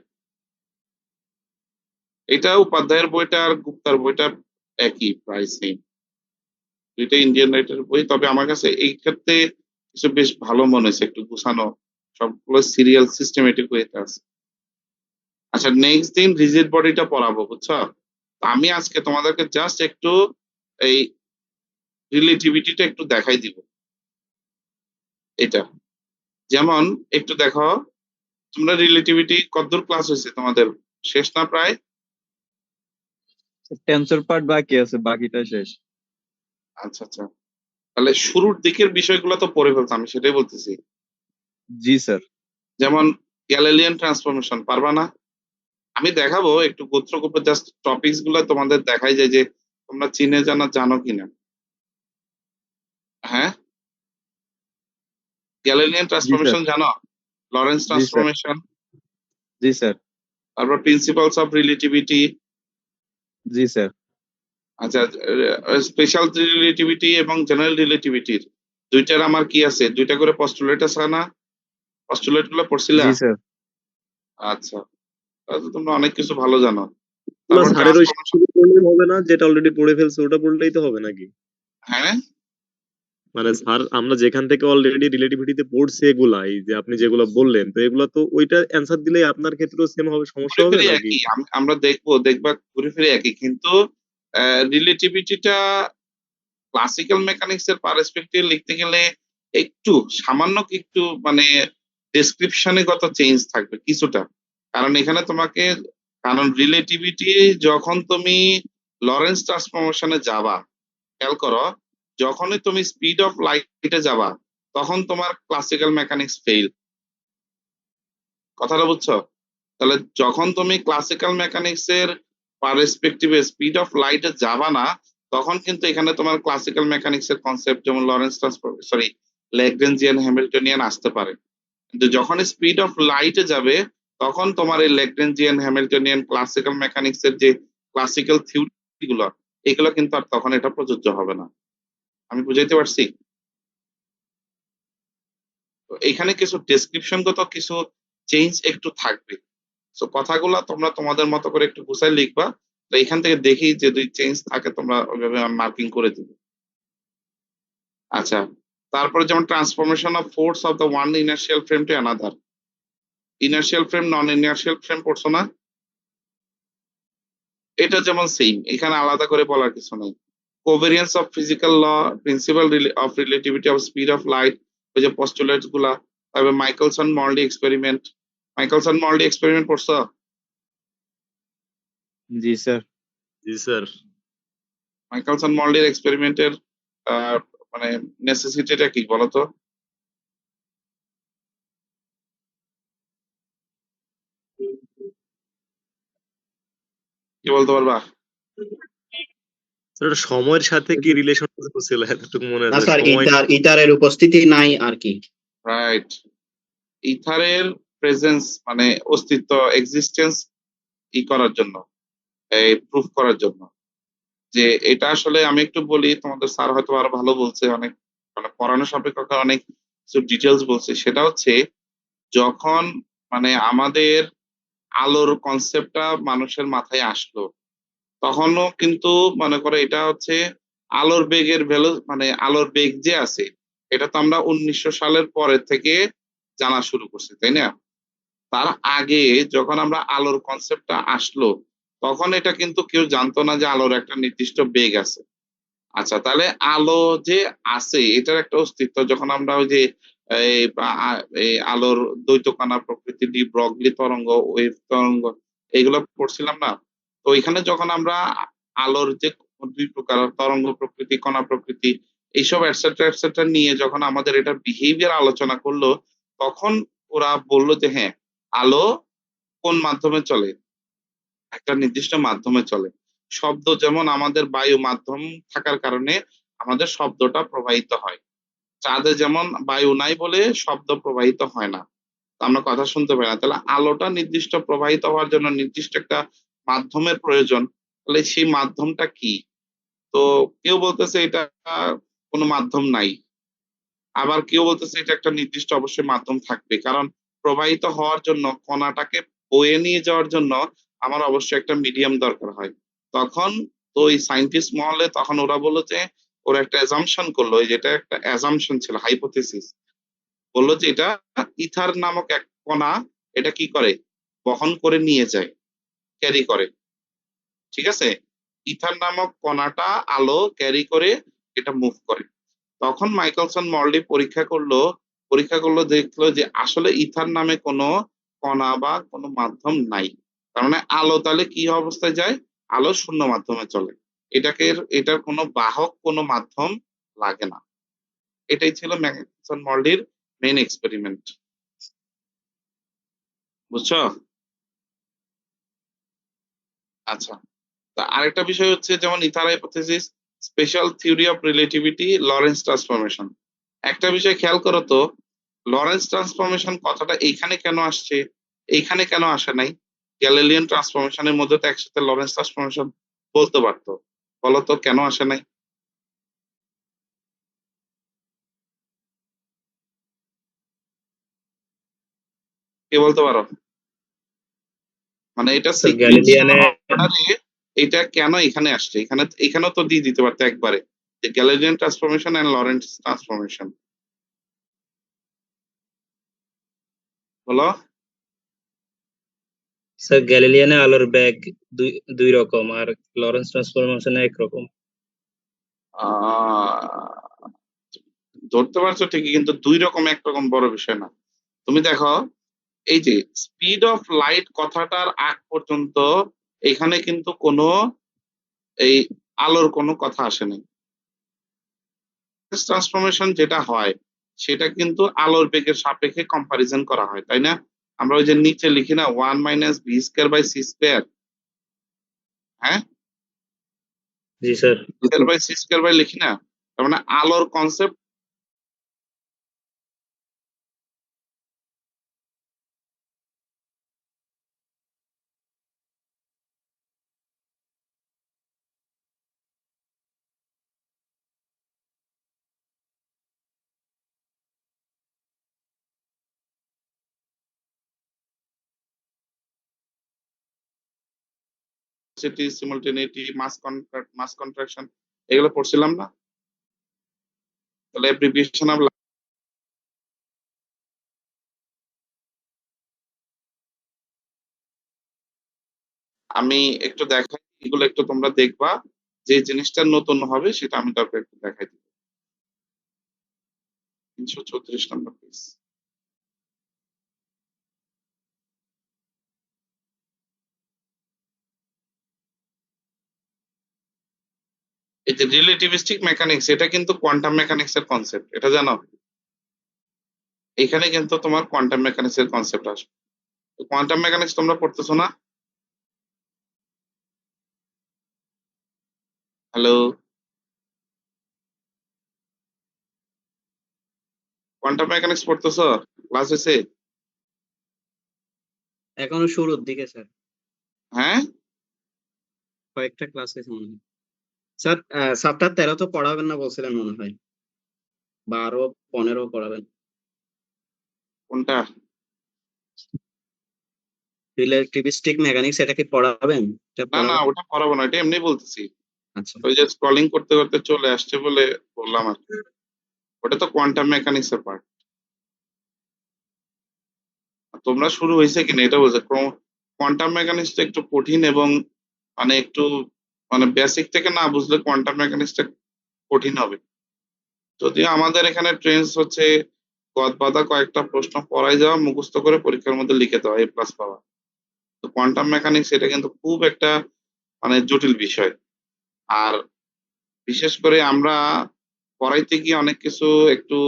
Speaker 1: এটা উপাধ্যায়ের বইটা আর গুপ্তার বইটা একই, প্রায় সেম, দুইটা ইন্ডিয়ান রাইটার বই। তবে আমার কাছে এই ক্ষেত্রে কিছু বেশ ভালো মনে হয়েছে, একটু গুছানো, সবগুলো সিরিয়াল সিস্টেমেটিক ওয়েতে আছে। আচ্ছা, নেক্সট দিন রিজিড বডিটা পড়াবো, বুঝছো? তো আমি আজকে তোমাদেরকে জাস্ট একটু এই রিলেটিভিটিটা একটু দেখাই দিব। এটা যেমন একটু দেখো, তোমরা রিলেটিভিটি কতদূর ক্লাস হয়েছে তোমাদের? শেষ না প্রায়?
Speaker 2: টেন্সর পার্ট বাকি আছে, বাকিটা শেষ।
Speaker 1: আচ্ছা আচ্ছা, তাহলে শুরুর দিকের বিষয়গুলো তো পড়ে ফেলছো, আমি সেটাই বলতেছি।
Speaker 2: জি স্যার।
Speaker 1: যেমন গ্যালিলিয়ান ট্রান্সফরমেশন পারবা না? আমি দেখাবো একটু গোত্র গ্রুপে, জাস্ট টপিকস গুলো তোমাদের দেখাই যায় যে তোমরা চিনে জানো কিনা। হ্যাঁ, গ্যালিলিয়ান ট্রান্সফরমেশন জানো? লরেন্স
Speaker 2: জি স্যার।
Speaker 1: ট্রান্সফরমেশন,
Speaker 2: জি স্যার।
Speaker 1: তারপর principles of relativity.
Speaker 2: G sir.
Speaker 1: আচ্ছা, স্পেশাল রিলেটিভিটি এবং জেনারেল রিলেটিভিটির দুইটার আমার কি আছে, দুইটা করে পস্টুলেট আছে না? পস্টুলেট গুলো পড়ছিলা?
Speaker 2: জি স্যার।
Speaker 1: আচ্ছা, তাহলে তো তোমরা অনেক কিছু ভালো জানো।
Speaker 3: না
Speaker 1: তারপর
Speaker 3: স্যারের ওই
Speaker 1: ট্রান্সফরমেশন।
Speaker 3: পড়লে হবে না, যেটা অলরেডি পড়ে ফেলছে ওটা পড়লেই তো হবে নাকি?
Speaker 1: হ্যাঁ,
Speaker 3: মানে স্যার আমরা যেখান থেকে অলরেডি রিলেটিভিটিতে পড়ছি এগুলা, এই যে আপনি যেগুলো বললেন, তো এগুলা তো ওইটা অ্যান্সার দিলেই আপনার ক্ষেত্রেও সেম হবে, সমস্যা
Speaker 1: ঘুরে
Speaker 3: হবে
Speaker 1: ফিরে
Speaker 3: নাকি?
Speaker 1: একই। আমরা দেখবা ঘুরে ফিরে একই, কিন্তু রিলেটিভিটিটা ক্লাসিক্যাল মেকানিক্স এর পার্সপেক্টিভ লিখতে গেলে একটু সামান্য একটু মানে ডেসক্রিপশনে গত চেঞ্জ থাকবে কিছুটা। কারণ এখানে তোমাকে, কারণ রিলেটিভিটি যখন তুমি লরেন্স ট্রান্সফরমেশনে যাবা, খেয়াল করো, যখনই তুমি স্পিড অফ লাইটে যাবা তখন তোমার ক্লাসিক্যাল মেকানিক্স ফেল। কথাটা বুঝছো? তাহলে যখন তুমি ক্লাসিক্যাল মেকানিক্স এর পার্সপেক্টিভে স্পিড অফ লাইটে যাবা না, তখন কিন্তু এখানে তোমার ক্লাসিক্যাল মেকানিক্স এর কনসেপ্ট যেমন লরেন্স ট্রান্সফর, সরি, ল্যাগ্রেঞ্জিয়ান হ্যামিল্টনিয়ান আসতে পারে। কিন্তু যখন স্পিড অফ লাইটে যাবে তখন তোমার এই ল্যাগ্রেঞ্জিয়ান হ্যামিল্টনিয়ান ক্লাসিক্যাল মেকানিক্স এর যে ক্লাসিক্যাল থিওরি গুলো, এগুলো কিন্তু আর তখন এটা প্রযোজ্য হবে না। আমি বুঝাইতে পারছি? তো এখানে কিছু ডেসক্রিপশনগত কিছু চেঞ্জ একটু থাকবে। তো কথাগুলা তোমরা তোমাদের মতো করে একটু গুছাই লিখবা। তো এখান থেকে দেখি যে যদি চেঞ্জ থাকে তোমরা ওইভাবে মার্কিং করে দিবে। আচ্ছা, তারপরে যেমন transformation of force of the one inertial frame to another. Inertial frame, non inertial frame পড়ছো না? এটা যেমন সেম, এখানে আলাদা করে বলার কিছু নেই। Covariance of physical law, principle of relativity of speed of light, ওই যে পস্টুলেটস গুলা। তারপরে Michelson Morley experiment. Michelson Morley experiment পড়ছো?
Speaker 2: জি স্যার।
Speaker 3: জি স্যার।
Speaker 1: মাইকেলসন মর্লির এক্সপেরিমেন্টের মানে নেসেসিটিটা কি বলতো? কি বলতে পারবা?
Speaker 3: স্যার ওটা সময়ের সাথে কি রিলেশন ছিল এতটুকু মনে
Speaker 5: না
Speaker 3: আছে,
Speaker 5: স্যার,
Speaker 3: সময়।
Speaker 5: ইথারের উপস্থিতি নাই আর কি।
Speaker 1: রাইট। ইথারের প্রেজেন্স মানে অস্তিত্ব, এক্সিস্টেন্স ই করার জন্য, এই প্রুফ করার জন্য, যে এটা আসলে আমি একটু বলি, তোমাদের স্যার হয়তো আরো ভালো বলছে, অনেক মানে পড়ানো সাপেক্ষ অনেক কিছু ডিটেলস বলছে। সেটা হচ্ছে যখন মানে আমাদের আলোর কনসেপ্টটা মানুষের মাথায় আসলো, তখনও কিন্তু মনে করে এটা হচ্ছে আলোর বেগের ভ্যালু, মানে আলোর বেগ যে আছে এটা তো আমরা 1900 সালের পরে থেকে জানা শুরু করছি, তাই না? তার আগে যখন আমরা আলোর কনসেপ্টটা আসলো তখন এটা কিন্তু কেউ জানতো না যে আলোর একটা নির্দিষ্ট বেগ আছে। আচ্ছা, তাহলে আলো যে আছে এটার একটা অস্তিত্ব যখন আমরা ওই যে এই এই আলোর দ্বৈত কণা প্রকৃতি, ডি ব্রগলি তরঙ্গ, ওয়েভ তরঙ্গ, এগুলো পড়ছিলাম না? তো এখানে যখন আমরা আলোর যে দুই প্রকার তরঙ্গ প্রকৃতি, কণা প্রকৃতি, এইসব এটসেট্রা এটসেট্রা নিয়ে যখন আমাদের এটা বিহেভিয়ার আলোচনা করলো, তখন ওরা বললো যে হ্যাঁ, আলো কোন মাধ্যমে চলে? একটা নির্দিষ্ট মাধ্যমে চলে। শব্দ যেমন আমাদের বায়ু মাধ্যম থাকার কারণে আমাদের শব্দটা প্রবাহিত হয়। চাঁদে যেমন বায়ু নাই বলে শব্দ প্রবাহিত হয় না, আমরা কথা শুনতে পাই না। তাহলে আলোটা নির্দিষ্ট প্রবাহিত হওয়ার জন্য নির্দিষ্ট একটা মাধ্যমের প্রয়োজন। তাহলে সেই মাধ্যমটা কি? তো কেউ বলতেছে এটা কোনো মাধ্যম নাই, আবার কেউ বলতেছে এটা একটা নির্দিষ্ট অবশ্যই মাধ্যম থাকবে। কারণ প্রবাহিত হওয়ার জন্য, কণাটাকে বয়ে নিয়ে যাওয়ার জন্য আমার অবশ্যই একটা মিডিয়াম দরকার হয়। তখন তো ওই সায়েন্টিস্ট মহলে তখন ওরা বললো যে, ওরা একটা অ্যাজাম্পশন করলো, যেটা একটা অ্যাজাম্পশন ছিল, হাইপোথিসিস, বললো যে এটা ইথার নামক এক কণা, এটা কি করে, বহন করে নিয়ে যায়, ক্যারি করে। ঠিক আছে? ইথার নামক কণাটা আলো ক্যারি করে, এটা মুভ করে। তখন মাইকেলসন মর্লি পরীক্ষা করলো, দেখলো যে আসলে ইথার নামে কোনো কণা বা কোনো মাধ্যম নাই। তার মানে আলো তাহলে কি অবস্থায় যায়? আলো শূন্য মাধ্যমে চলে। এটার কোনো বাহক কোনো মাধ্যম লাগে না। এটাই ছিল মাইকেলসন মর্লির মেইন এক্সপেরিমেন্ট। বুঝছো? আচ্ছা, তা আরেকটা বিষয় হচ্ছে যেমন ether hypothesis, special theory of relativity, Lawrence transformation. একটা বিষয় খেয়াল করো তো, লরেন্স ট্রান্সফরমেশন কথাটা এইখানে কেন আসছে, এইখানে কেন আসে নাই? গ্যালিলিয়ান ট্রান্সফরমেশনের মধ্যে তো একসাথে লরেন্স ট্রান্সফরমেশন বলতে পারতো। বলতো কেন আসে নাই? কে বলতে পারো? মানে এটা
Speaker 5: স্যার
Speaker 1: সিকুয়েন্সিয়াল
Speaker 5: গ্যালিলিয়ানে
Speaker 1: অর্ডারে এটা কেন এখানে আসছে, এখানেও তো দিয়ে দিতে পারতো একবারে, যে Galilean transformation and Lorentz transformation. বলো।
Speaker 5: স্যার গ্যালিলিয়ানে আলোর বেগ দুই দুই রকম আর লরেন্স ট্রান্সফরমেশনে একরকম।
Speaker 1: আহ ধরতে পারছো ঠিকই, কিন্তু দুই রকম একরকম বড় বিষয় না। তুমি দেখো, এই যে স্পিড অফ লাইট কথাটার আগ পর্যন্ত এখানে কিন্তু কোনো এই আলোর কোনো কথা আসেনি। ট্রান্সফরমেশন যেটা হয় সেটা কিন্তু আলোর বেগের সাপেক্ষে কম্পারিজন করা হয়, তাই না? আমরা ওই যে নিচে লিখি না 1 - v² / c²। হ্যাঁ,
Speaker 5: জি স্যার।
Speaker 1: c² লিখি না? তার মানে আলোর কনসেপ্ট সিমultaneity, মাস কন্ট্রাকশন, এগুলো পড়ছিলাম না? তাহলে অ্যাব্রিভিয়েশন অফ, আমি একটু দেখাই, এগুলো একটু তোমরা দেখবা, যে জিনিসটা নতুন হবে সেটা আমি তারপর একটু দেখাই দিব। 334 নম্বর পেজ। এই যে রিলেটিভিস্টিক মেকানিক্স, এটা কিন্তু কোয়ান্টাম মেকানিক্স এর কনসেপ্ট, এটা জানো? এখানে কিন্তু তোমার কোয়ান্টাম মেকানিক্স এর কনসেপ্ট আসবে। কোয়ান্টাম মেকানিক্স তোমরা পড়তেছো না? হ্যালো, কোয়ান্টাম মেকানিক্স পড়তেছো? ক্লাস হয়েছে?
Speaker 5: এখনো শুরুর দিকে স্যার,
Speaker 1: হ্যাঁ,
Speaker 5: কয়েকটা ক্লাস হয়েছে মনে হয়। স্যার 7 আর 13 তো পড়াবেন না বলছিলেন মনে হয়, 12 15 পড়াবেন।
Speaker 1: কোনটা?
Speaker 5: রিলেটিভিস্টিক মেকানিক্স এটা কি পড়াবেন? এটা
Speaker 1: না না,
Speaker 5: পড়াবেন?
Speaker 1: ওটা পড়াবো না, এটা এমনি বলতেছি।
Speaker 5: আচ্ছা।
Speaker 1: ওই যে স্ক্রলিং করতে করতে চলে আসছে বলে বললাম আর কি। ওটা তো কোয়ান্টাম মেকানিক্স এর পার্ট। তোমরা শুরু হয়েছে কিনা এটা বলছে। কোয়ান্টাম মেকানিক্সটা একটু কঠিন, এবং মানে একটু মানে বেসিক থেকে না বুঝলে কোয়ান্টাম মেকানিক্সটা কঠিন হবে। যদিও আমাদের এখানে ট্রেন্ডস হচ্ছে গদ বাঁধা কয়েকটা প্রশ্ন পড়াই যাওয়া, মুখস্থ করে পরীক্ষার মধ্যে লিখে দেওয়া, A+ পাওয়া। তো কোয়ান্টাম মেকানিক্স এটা কিন্তু খুব একটা মানে জটিল বিষয়। আর বিশেষ করে আমরা পড়াইতে গিয়ে অনেক কিছু একটু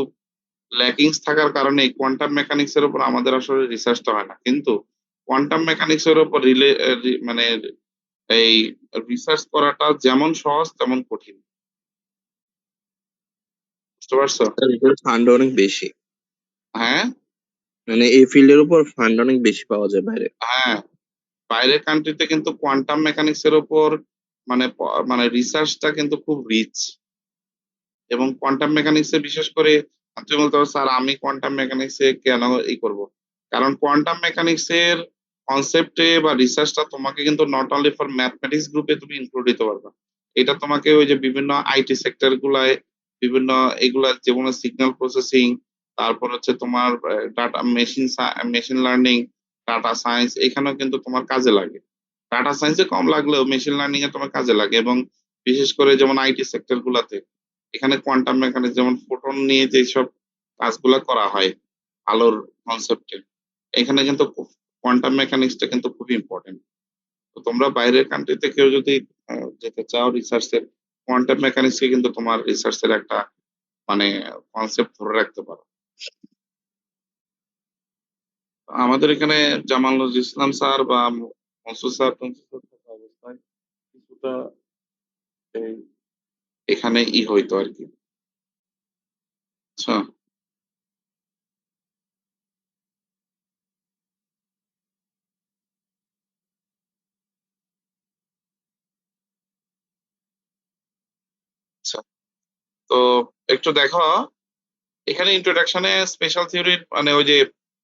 Speaker 1: ল্যাকিংস থাকার কারণে কোয়ান্টাম মেকানিক্স এর উপর আমাদের আসলে রিসার্চটা হয় না, কিন্তু কোয়ান্টাম মেকানিক্স এর উপর মানে এই রিসার্চ করাটা যেমন সহজ তেমন কঠিন। বুঝতে পারছো?
Speaker 6: তার ভিতরে ফান্ড অনেক বেশি,
Speaker 1: হ্যাঁ
Speaker 6: মানে এই ফিল্ডের উপর ফান্ড অনেক বেশি পাওয়া যায় বাইরে।
Speaker 1: হ্যাঁ, বাইরের কান্ট্রিতে কিন্তু কোয়ান্টাম মেকানিক্স এর উপর মানে মানে রিসার্চটা কিন্তু খুব রিচ। এবং কোয়ান্টাম মেকানিক্স এ বিশেষ করে তুমি বলতে পারো স্যার আমি কোয়ান্টাম মেকানিক্স এ কেন করব, কারণ কোয়ান্টাম মেকানিক্স এর কনসেপ্টে বা রিসার্চটা তোমাকে কিন্তু নট অনলি ফর ম্যাথমেটিক্স গ্রুপে তুমি ইনক্লুড দিতে পারবা। এটা তোমাকে ওই যে বিভিন্ন আইটি সেক্টর গুলায়, বিভিন্ন এগুলা যেমন সিগন্যাল প্রসেসিং, তারপর হচ্ছে তোমার data machine learning, data science, এখানেও কিন্তু তোমার কাজে লাগে। ডাটা সায়েন্সে কম লাগলেও মেশিন লার্নিং এ তোমার কাজে লাগে। এবং বিশেষ করে যেমন আইটি সেক্টর গুলাতে এখানে কোয়ান্টাম মেকানিক্স, যেমন ফোটন নিয়ে যেসব কাজগুলা করা হয় আলোর কনসেপ্টে, এখানে কিন্তু কোয়ান্টাম মেকানিক্সটা কিন্তু খুবই ইম্পর্টেন্ট। তো তোমরা বাইরের কান্ট্রিতে কেউ যদি যেতে চাও রিসার্চের, কোয়ান্টাম মেকানিক্সকে কিন্তু তোমার রিসার্চের একটা মানে কনসেপ্ট ধরে রাখতে পারো। আমাদের এখানে জামাল নজরুল ইসলাম স্যার বা মনসুর স্যার থাকা অবস্থায় কিছুটা এই এখানে হইতো আর কি। আচ্ছা, আচ্ছা। তো একটু দেখো, এখানে ইন্ট্রোডাকশনে স্পেশাল থিওরির মানে ওই যে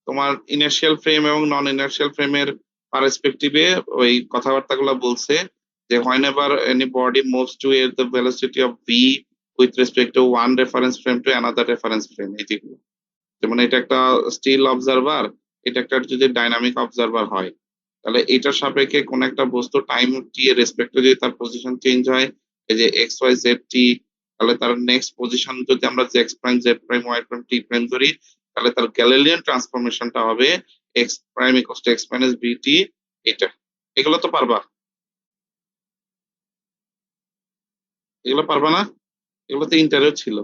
Speaker 1: তোমার ইনার্শিয়াল ফ্রেম এবং নন ইনার্শিয়াল ফ্রেমের পার্সপেক্টিভে ওই কথাবার্তাগুলো বলছে যে whenever any body moves to the velocity of v with respect to one reference frame to another reference frame, এই যেগুলো, যেমন এটা একটা স্টিল অবজারভার, এটা একটা যদি ডাইনামিক অবজারভার হয়, তাহলে এটার সাপেক্ষে কোন একটা বস্তু টাইম টি এর রেসপেক্টে যদি তার পজিশন চেঞ্জ হয়, এই যে এক্স ওয়াই জেড টি, তাহলে তার নেক্সট পজিশন যদি আমরা X prime Z prime Y prime T prime ধরি, তাহলে তার গ্যালিলিয়ান ট্রান্সফরমেশনটা হবে X prime equals to X minus B T. এটা এগুলো তো পারবা, এগুলো পারবা না? এগুলো তো ইন্টারভিউ ছিল।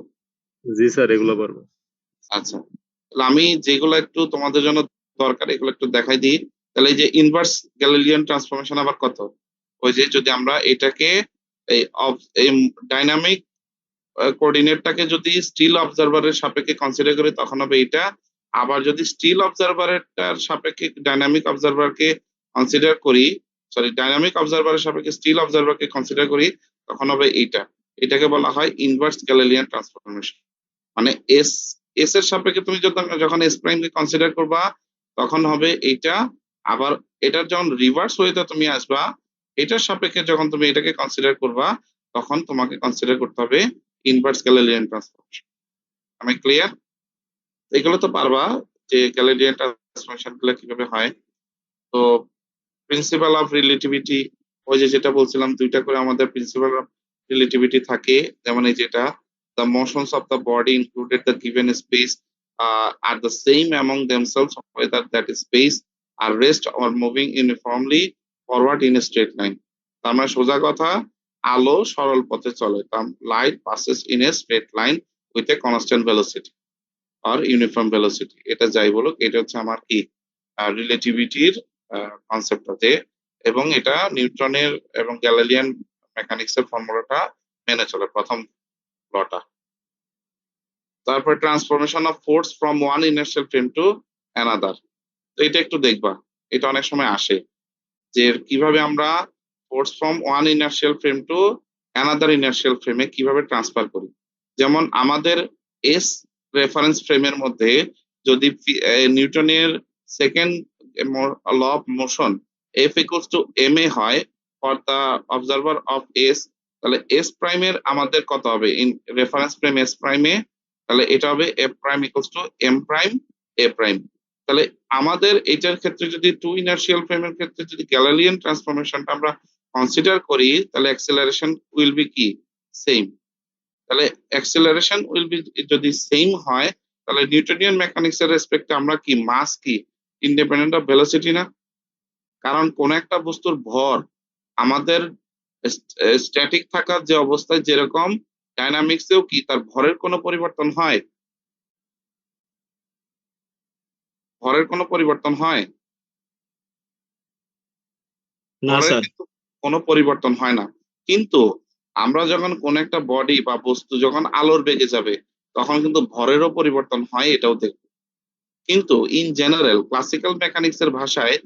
Speaker 3: জি স্যার, এগুলো পারবো।
Speaker 1: আচ্ছা, তাহলে আমি যেগুলো একটু তোমাদের জন্য দরকার এগুলো একটু দেখাই দিই। তাহলে এই যে ইনভার্স গ্যালিলিয়ান ট্রান্সফরমেশন আবার কত, ওই যে যদি আমরা এটাকে এই ডাইনামিক কোঅর্ডিনেটটাকে যদি স্টিল অবজারভারের সাপেক্ষে কনসিডার করি তখন হবে এটা, আবার যদি স্টিল অবজারভারের সাপেক্ষে ডাইনামিক অবজারভারকে কনসিডার করি, ডাইনামিক অবজারভারের সাপেক্ষে স্টিল অবজারভারকে কনসিডার করি তখন হবে এইটা। এটাকে বলা হয় ইনভার্স গ্যালিলিয়ান ট্রান্সফরমেশন। মানে এস এস এর সাপেক্ষে তুমি যখন এস প্রাইমকে কনসিডার করবা তখন হবে এইটা, আবার এটার যখন রিভার্স ওয়েতে তুমি আসবা এটার সাপেক্ষে যখন তুমি এটাকে কনসিডার করবা তখন তোমাকে কনসিডার করতে হবে ইনভার্স গ্যালিলিয়ান ট্রান্সফরমেশন। আমি ক্লিয়ার? এগুলো তো পারবা যে গ্যালিলিয়ান ট্রান্সফরমেশন গুলো কিভাবে হয়। তো প্রিন্সিপাল অফ রিলেটিভিটি, ওই যে যেটা বলছিলাম দুইটা করে আমাদের প্রিন্সিপাল অফ রিলেটিভিটি থাকে, যেমন এই যেটা the motions of the body included the given space are the same among themselves whether that space are rest or moving uniformly forward in a straight line। তার মানে সোজা কথা, আলো সরল পথে চলে, light passes in a straight line with a constant velocity or uniform velocity। এটা যাই বলুক, এটা হচ্ছে আমার কি রিলেটিভিটির কনসেপ্ট আছে, এবং এটা নিউটনের এবং গ্যালিলিয়ান মেকানিক্স এর ফর্মুলাটা মেনে চলে, প্রথম লটা। তারপর transformation of force from one inertial frame to another, তো এটা একটু দেখবা, এটা অনেক সময় আসে যে কিভাবে আমরা force from one inertial frame to another inertial ফ্রেমে কিভাবে ট্রান্সফার করি। যেমন আমাদের এস রেফারেন্স ফ্রেমের মধ্যে যদি নিউটনের second law of motion F equals to M A হয় for the observer of S, তাহলে এস প্রাইমের আমাদের কত হবে ইন রেফারেন্স ফ্রেম এস প্রাইমে, তাহলে এটা হবে F prime equals to M prime A prime. তাহলে আমাদের এটার ক্ষেত্রে যদি টু ইনার্শিয়াল ফ্রেমের ক্ষেত্রে যদি গ্যালিলিয়ান ট্রান্সফরমেশনটা আমরা কনসিডার করি তাহলে অ্যাক্সেলারেশন উইল বি কি সেম। তাহলে অ্যাক্সেলারেশন উইল বি যদি সেম হয় তাহলে নিউটনিয়ান মেকানিক্স এর রেসপেক্টে আমরা কি মাস কি ইন্ডিপেন্ডেন্ট অফ ভেলোসিটি না? কারণ কোন একটা বস্তুর ভর আমাদের স্ট্যাটিক থাকার যে অবস্থায় যেরকম ডাইনামিক্সেও কি তার ভরের কোনো পরিবর্তন হয়? ভরের কোনো পরিবর্তন হয়?
Speaker 5: না
Speaker 1: ভরের
Speaker 5: স্যার।
Speaker 1: কিন্তু কোনো পরিবর্তন হয় না। কিন্তু আমরা যখন কোন একটা বডি বা বস্তু যখন আলোর বেগে যাবে তখন কিন্তু ভরেরও পরিবর্তন হয়, এটাও দেখব। কিন্তু ইন জেনারেল ক্লাসিক্যাল মেকানিক্স এর ভাষায়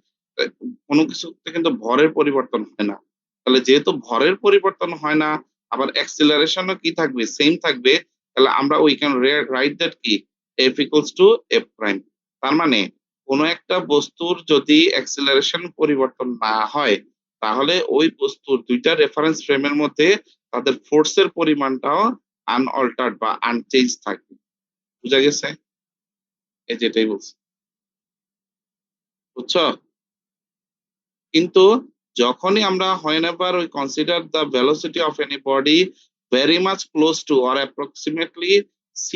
Speaker 1: কোনো কিছুতে কিন্তু ভরের পরিবর্তন হয় না। তাহলে যেহেতু ভরের পরিবর্তন হয় না, আবার অ্যাক্সিলারেশনও কি থাকবে সেম থাকবে, তাহলে আমরা উই ক্যান রাইট দ্যাট কি F equals two F prime. তার মানে কোন একটা বস্তুর যদি অ্যাক্সিলারেশন পরিবর্তন না হয় তাহলে ওই বস্তুর দুইটা রেফারেন্স ফ্রেমের মধ্যে তাদের ফোর্সের পরিমাণটাও আনঅল্টার্ড বা আনচেঞ্জ থাকবে। বুঝা গেছে? এই যেটাই বলছি, বুঝছো? কিন্তু যখনই আমরা whenever we consider the velocity of any body very much close to or approximately c,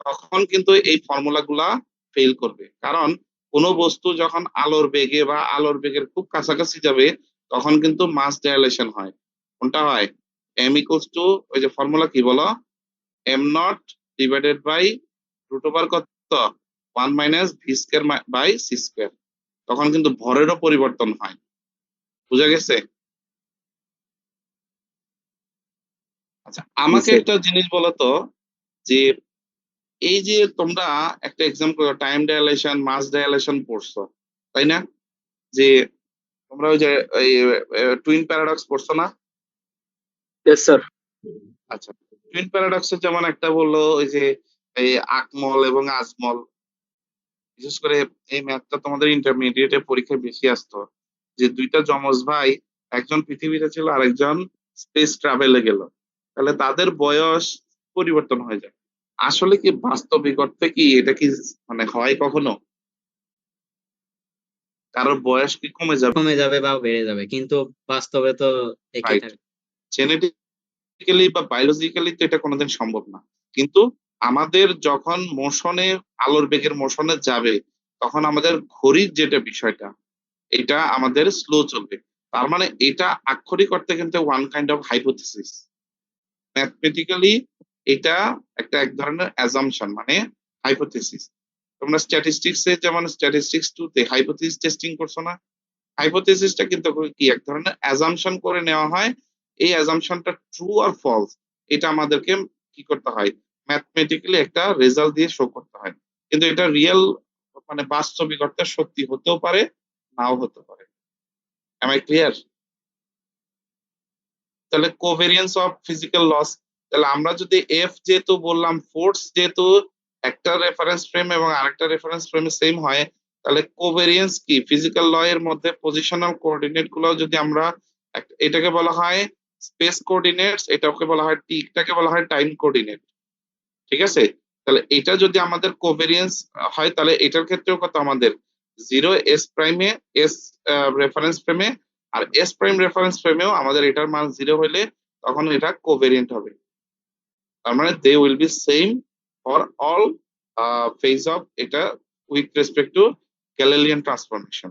Speaker 1: তখন কিন্তু এই ফর্মুলাগুলা ফেল করবে। কারণ কোনো বস্তু যখন আলোর বেগে বা আলোর বেগের খুব কাছাকাছি যাবে তখন কিন্তু মাস ডাইলেশন হয়। কোনটা হয়? m ইকুয়ালস টু ওই যে ফর্মুলা কি বলো, m naught divided by root over কত 1 minus V square by C square. তখন কিন্তু ভরেরও পরিবর্তন হয়। বুঝা গেছে? আচ্ছা, আমাকে
Speaker 2: স্যার।
Speaker 1: একটা জিনিস বলো তো, যে এই যে তোমরা একটা এক্সাম্পল টাইম ডাইলেশন মাস ডাইলেশন পড়ছো তাই না? যে তোমরা ওই যে টুইন প্যারাডক্স পড়ছো না?
Speaker 6: Yes sir.
Speaker 1: আচ্ছা, টুইন প্যারাডক্সের যেমন একটা বললো ওই যে এই আকমল এবং আজমল, বিশেষ করে এই ম্যাথটা তোমাদের ইন্টারমিডিয়েটে পরীক্ষায় বেশি আসতো। যে দুইটা যমজ ভাই, একজন পৃথিবীতে ছিল আরেকজন স্পেস ট্রাভেলে গেল, তাহলে তাদের বয়স পরিবর্তন হয়ে যায়। আসলে কি বাস্তবিক অর্থে কি এটা কি মানে হয় কখনো? কারোর বয়স কি কমে যাবে?
Speaker 5: কমে যাবে বা বেড়ে যাবে, কিন্তু বাস্তবে তো একই
Speaker 1: রাইট।
Speaker 5: থাকে।
Speaker 1: জেনেটিক্যালি বা বায়োলজিক্যালি তো এটা কোনোদিন সম্ভব না, কিন্তু আমাদের যখন মোশনে, আলোর বেগের মোশনে যাবে, তখন আমাদের ঘড়ির যেটা বিষয়টা, এটা আমাদের স্লো চলবে। তার মানে এটা আক্ষরিক অর্থে কিন্তু one kind of hypothesis. Mathematically এটা একটা এক ধরনের অ্যাজাম্পশন, মানে হাইপোথিসিস। তোমরা স্ট্যাটিস্টিক্সে যেমন স্ট্যাটিস্টিক্স 2 তে হাইপোথিসিস টেস্টিং করছো না? হাইপোথিসিসটা কিন্তু কি এক ধরনের অ্যাজাম্পশন করে নেওয়া হয়। এই অ্যাজাম্পশনটা ট্রু আর ফলস, এটা আমাদেরকে কি করতে হয়, ম্যাথমেটিক্যালি একটা রেজাল্ট দিয়ে শো করতে হয়। কিন্তু এটা রিয়েল মানে বাস্তবিক অর্থে সত্যি হতেও পারে, নাও হতে পারে। Am I clear? তাহলে কোভেরিয়েন্স অফ ফিজিক্যাল লস, তাহলে আমরা যদি এফ যেহেতু বললাম, ফোর্স যেহেতু একটা রেফারেন্স ফ্রেম এবং আরেকটা রেফারেন্স ফ্রেমে সেম হয়, তাহলে কোভেরিয়েন্স কি ফিজিক্যাল ল এর মধ্যে পজিশনাল কোঅর্ডিনেট গুলো যদি আমরা এটাকে বলা হয় স্পেস কোঅর্ডিনেটস, এটাকে বলা হয় এটাকে বলা হয় টাইম কোঅর্ডিনেট। ঠিক আছে? তাহলে এটা যদি আমাদের কোভেরিয়েন্স হয়, তাহলে এটার ক্ষেত্রেও কত আমাদের 0 এস প্রাইমে, এস রেফারেন্স ফ্রেমে, আর এস প্রাইম রেফারেন্স ফ্রেমেও আমাদের এটার মান 0 হলে তখন এটা কোভেরিয়েন্ট হবে। তার মানে they will be same for all phase of এটা with respect to Galilean transformation,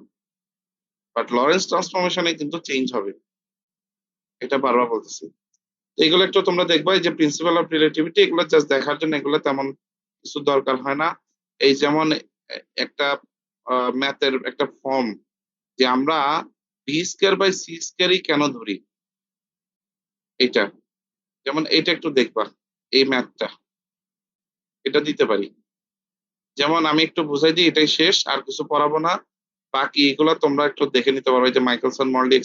Speaker 1: but Lorentz ট্রান্সফরমেশনে কিন্তু চেঞ্জ হবে, এটা বারবার বলতেছি। এগুলো একটু তোমরা দেখবা, এই যে প্রিন্সিপাল অফ রিলেটিভিটি, এগুলো জাস্ট দেখার জন্য, এগুলো তেমন কিছু দরকার হয় না। এই যেমন একটা ম্যাথের একটা ফর্ম, যে আমরা বি স্কয়ার বাই সি স্কয়ারই কেন ধরি, এটা যেমন এটা একটু দেখবা, এই ম্যাথটা এটা দিতে পারি। যেমন আমি একটু বুঝাই দিই, এটাই শেষ, আর কিছু পড়াবো না। বাকি এগুলো তোমরা একটু দেখে নিতে পারো, এই যে মাইকেলসন মর্লি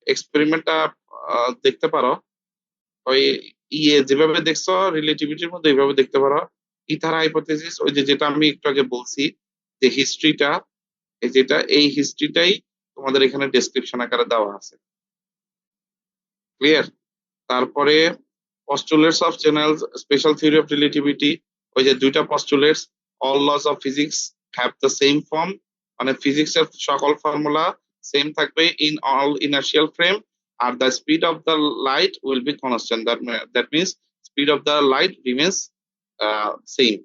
Speaker 1: এক্সপেরিমেন্টটা দেখতে পারো। ওই যেভাবে দেখছো রিলেটিভিটির মধ্যে এইভাবে দেখতে পারো। ইথার হাইপোথিসিস, ওই যে যেটা আমি একটু আগে বলছি, যে হিস্ট্রিটা, এই হিস্ট্রিটাই তোমাদের এখানে ডেসক্রিপশন আকারে দেওয়া আছে। ক্লিয়ার? তারপরে postulates of general special theory of relativity, ওই যে দুইটা postulates, all laws of physics have the same form, মানে ফিজিক্সের সকল ফর্মুলা সেম থাকবে ইন অল ইনার্শিয়াল ফ্রেম, আর the speed of the light will be constant, that means speed of the light remains same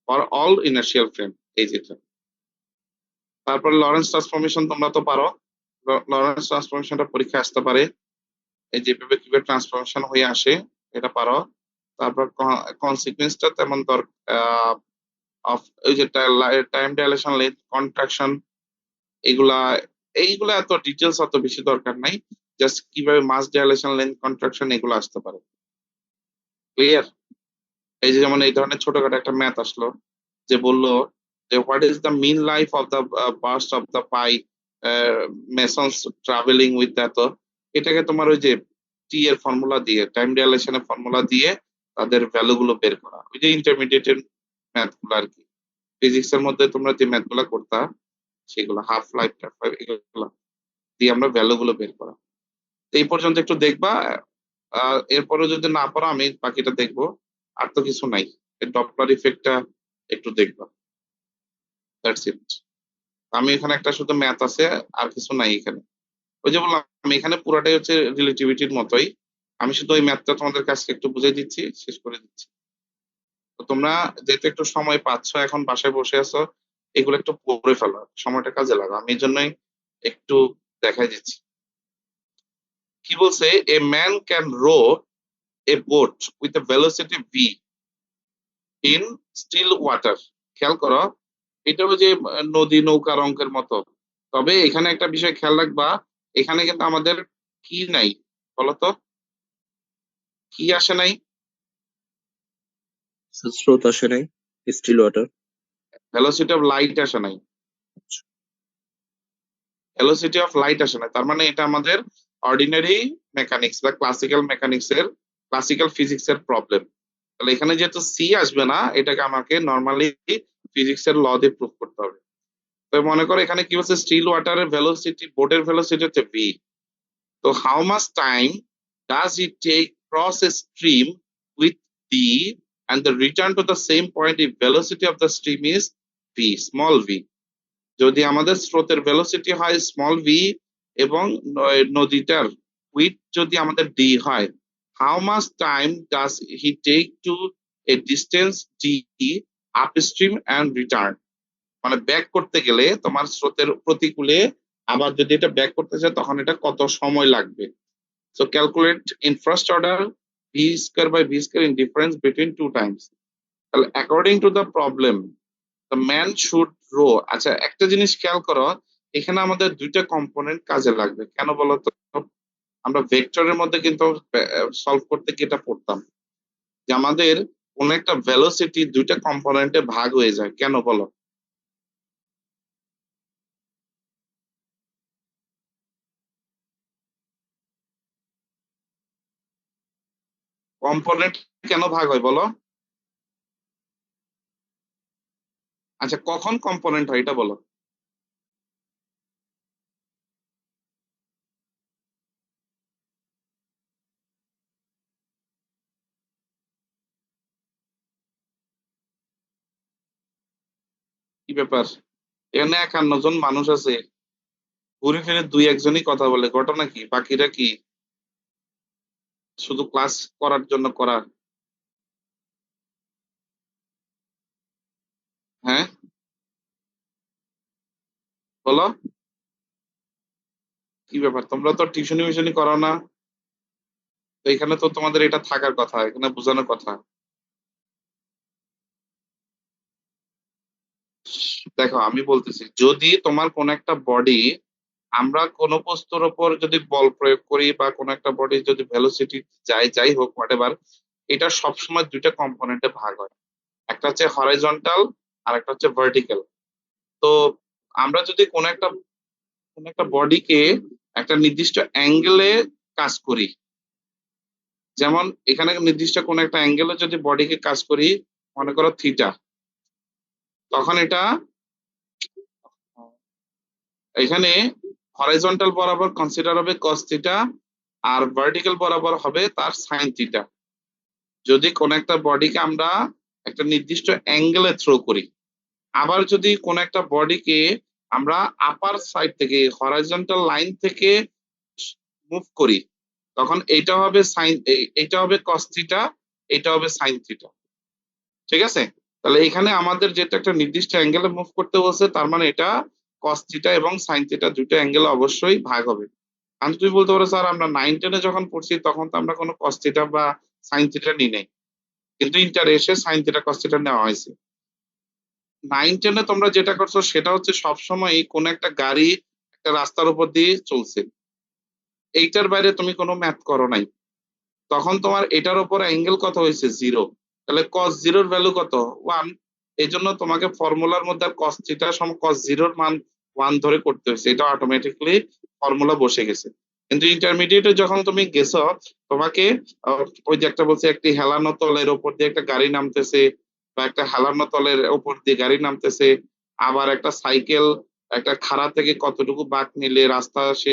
Speaker 1: for all inertial frame, এই যেটা। তারপর Lawrence transformation তোমরা তো পারো, লরেন্স ট্রান্সফরমেশনটা পরীক্ষা আসতে পারে, এই যেভাবে কিভাবে ট্রান্সফরমেশন হয়ে আসে এটা পারো। তারপর কনসিকুয়েন্সটা তেমন অফ ওই যে টাইম ডাইলেশন, লেন্থ কন্ট্রাকশন, এগুলা এইগুলা এত ডিটেলস অত বেশি দরকার নাই, জাস্ট কিভাবে মাস ডাইলেশন, লেন্থ কন্ট্রাকশন এগুলো আসতে পারে। ক্লিয়ার? এই যে যেমন এই ধরনের ছোটখাটো একটা ম্যাথ আসলো, যে বললো যে what is the mean life of the burst of the pi mesons travelling with that, এটাকে তোমার ওই যে টি এর ফর্মুলা দিয়ে, টাইম ডাইলেশনের ফর্মুলা দিয়ে তাদের ভ্যালু গুলো বের করা, ওই যে ইন্টারমিডিয়েটের ম্যাথ গুলো আর কি। ফিজিক্স এর মধ্যে তোমরা যে ম্যাথ গুলা করতা, সেগুলো হাফ লাইফ এগুলো দিয়ে আমরা ভ্যালু গুলো বের করা। এই পর্যন্ত একটু দেখবা, এরপরে যদি না পারো আমি বাকিটা দেখবো। আর তো কিছু নাই, ডপলার ইফেক্টটা একটু দেখবা, দ্যাটস ইট। আমি এখানে একটা শুধু ম্যাথ আছে, আর কিছু নাই এখানে। ওই যে বললাম, আমি এখানে পুরাটাই হচ্ছে রিলেটিভিটির মতোই, আমি শুধু ওই ম্যাথটা তোমাদের কাছে একটু বুঝিয়ে দিচ্ছি, শেষ করে দিচ্ছি। তো তোমরা যেহেতু একটু সময় পাচ্ছ, এখন বাসায় বসে আছো, এগুলো একটু পড়ে ফেলো, সময়টা কাজে লাগো, আমি এই জন্যই একটু দেখাই দিচ্ছি। কি বলছে, a man can row a boat with a velocity V in still water. খেয়াল করো, এটা হলো যে নদী নৌকার অঙ্কের মতো, তবে এখানে একটা বিষয় খেয়াল রাখবা, এখানে কিন্তু আমাদের কি নাই বলতো, কি আসে নাই?
Speaker 6: স্রোত আসে নাই, still water.
Speaker 1: Velocity of light আসে নাই, ভেলোসিটি অফ লাইট আসে নাই। তার মানে এটা আমাদের অর্ডিনারি মেকানিক্স বা ক্লাসিক্যাল ফিজিক্স এর প্রবলেম। তাহলে এখানে যেহেতু সি আসবে না, এটাকে আমাকে নর্মালি ফিজিক্স এর ল দিয়ে প্রুভ করতে হবে। তো মনে করো এখানে কি হচ্ছে, স্টিল ওয়াটারের ভেলোসিটি, বোটের ভেলোসিটি হচ্ছে ভি। তো how much time does it take cross a stream with D and the return to the same point if velocity of the stream is v, small v। যদি আমাদের স্রোতের velocity হয় small V এবং নদীটার with যদি আমাদের d হয়, how much time does he take to a distance d upstream and return. মানে ব্যাক করতে গেলে তোমার স্রোতের প্রতিকূলে আবার যদি এটা ব্যাক করতে চায় তখন এটা কত সময় লাগবে। So calculate in first order V square by V square in difference between two times. তাহলে according to the problem the man should row. আচ্ছা একটা জিনিস খেয়াল করো, এখানে আমাদের দুইটা কম্পোনেন্ট কাজে লাগবে। কেন বলো তো? আমরা ভেক্টরের মধ্যে কিন্তু সলভ করতে গিয়ে এটা পড়তাম যে আমাদের কোন একটা ভেলোসিটি দুইটা কম্পোনেন্টে ভাগ হয়ে যায়। কেন বলো? কম্পোনেন্ট কেন ভাগ হয় বলো? আচ্ছা কখন কম্পোনেন্ট হয় এটা বলো? কি ব্যাপার, এখানে 51 জন মানুষ আছে, ঘুরে ফিরে দুই একজনই কথা বলে, ঘটনা কি? বাকিরা কি শুধু ক্লাস করার জন্য করা? হ্যাঁ বলো, কি ব্যাপার? তোমরা তো টিউশনি মিশনি করো না, তো এখানে তো তোমাদের এটা থাকার কথা, এখানে বোঝানোর কথা। দেখো আমি বলতেছি, যদি তোমার কোন একটা বডি, আমরা কোন বস্তুর উপর যদি বল প্রয়োগ করি বা কোন একটা বডি যদি ভেলোসিটি যাই হোক হোয়াট এভার, এটা সবসময় দুইটা কম্পোনেন্টে ভাগ হয়। একটা হচ্ছে হরাইজন্টাল আর একটা হচ্ছে ভার্টিক্যাল। তো আমরা যদি কোন একটা বডিকে একটা নির্দিষ্ট অ্যাঙ্গেলে কাজ করি, যেমন এখানে নির্দিষ্ট কোন একটা অ্যাঙ্গেলে যদি বডিকে কাজ করি, মনে করো থিটা, তখন এটা এখানে হরাইজন্টাল বরাবর কনসিডার হবে কস থিটা আর ভার্টিক্যাল বরাবর হবে তার সাইন থিটা। যদি কোন একটা বডিকে আমরা একটা নির্দিষ্ট অ্যাঙ্গেলে থ্রো করি, আবার যদি কোন একটা বডিকে আমরা আপার সাইড থেকে হরাইজন্টাল লাইন থেকে মুভ করি, তখন এইটা হবে সাইন, এইটা হবে কস থিটা, এটা হবে সাইন থিটা। ঠিক আছে? তাহলে এখানে আমাদের যেটা একটা নির্দিষ্ট অ্যাঙ্গেলে মুভ করতে বলছে, তার মানে এটা কস থিটা এবং সাইন থিটা দুটো অ্যাঙ্গেলে অবশ্যই ভাগ হবে। আমি তুমি বলতে পারো স্যার আমরা 9-10 এ যখন পড়ছি তখন তো আমরা কোনো কস থিটা বা সাইন থিটা নিই নাই, কিন্তু ইন্টারে এসে সাইন থিটা কস থিটা নেওয়া হয়েছে। 9-10 এ তোমরা যেটা করছো সেটা হচ্ছে সবসময় কোন একটা গাড়ি একটা রাস্তার উপর দিয়ে চলছে, এইটার বাইরে তুমি কোনো ম্যাথ করো নাই, তখন তোমার এটার উপর অ্যাঙ্গেল কত হয়েছে? 0। তাহলে cos 0 এর ভ্যালু কত? 1। এই জন্য তোমাকে ফর্মুলার মধ্যে cos থিটা সম cos 0 এর মান 1 ধরে করতে হয়েছে, এটা অটোমেটিক্যালি ফর্মুলা বসে গেছে। কিন্তু ইন্টারমিডিয়েটে যখন তুমি গেছো, তোমাকে ওই যে একটা বলছে একটি হেলানো তলের উপর দিয়ে একটা গাড়ি নামতেছে, বা একটা হেলানো তলের উপর দিয়ে গাড়ি নামতেছে, আবার একটা সাইকেল একটা খাড়া থেকে কতটুকু বাঁক নিলে রাস্তা সে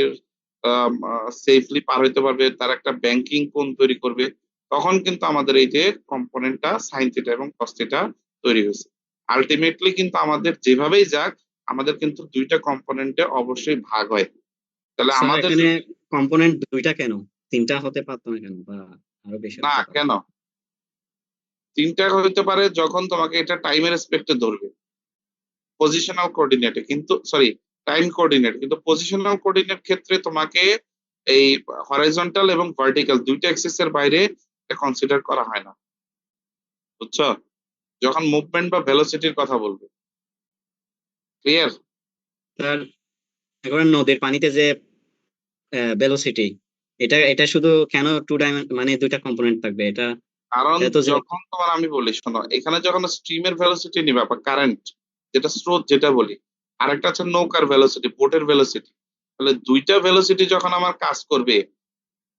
Speaker 1: সেফলি পার হইতে পারবে, তার একটা ব্যাংকিং কোণ তৈরি করবে, তখন কিন্তু আমাদের এই যে কম্পোনেন্টটা সাইন থিটা এবং কস থিটা তৈরি হয়েছে। আলটিমেটলি কিন্তু আমাদের যেভাবেই যাক, আমাদের কিন্তু দুইটা কম্পোনেন্টে অবশ্যই ভাগ হয়। তাহলে
Speaker 5: স্যার
Speaker 1: আমাদের
Speaker 5: এখানে কম্পোনেন্ট দুইটা কেন, তিনটা হতে পারতো না কেন, বা আরো বেশি
Speaker 1: না
Speaker 5: হতে পারতো?
Speaker 1: কেন তিনটা হইতে পারে যখন তোমাকে এটা টাইমের রেসপেক্টে ধরবে, পজিশনাল কোঅর্ডিনেটে কিন্তু, সরি টাইম কোঅর্ডিনেট, কিন্তু পজিশনাল কোঅর্ডিনেট ক্ষেত্রে তোমাকে এই হরাইজন্টাল এবং ভার্টিক্যাল দুইটা অ্যাক্সিস এর বাইরে কনসিডার করা হয় না, বুঝছো? যখন মুভমেন্ট বা ভেলোসিটির কথা বলবে। ক্লিয়ার?
Speaker 5: স্যার এখন নদীর পানিতে যে ভেলোসিটি, এটা এটা শুধু কেন মানে দুইটা কম্পোনেন্ট থাকবে? এটা
Speaker 1: কারণ
Speaker 5: এটা তো যে
Speaker 1: যখন তোমার, আমি বলি শোনো, এখানে যখন স্ট্রিমের ভেলোসিটি নিবা বা কারেন্ট যেটা স্রোত যেটা বলি, আরেকটা হচ্ছে নৌকার ভেলোসিটি, বোটের ভেলোসিটি, তাহলে দুইটা ভেলোসিটি যখন আমার কাজ করবে,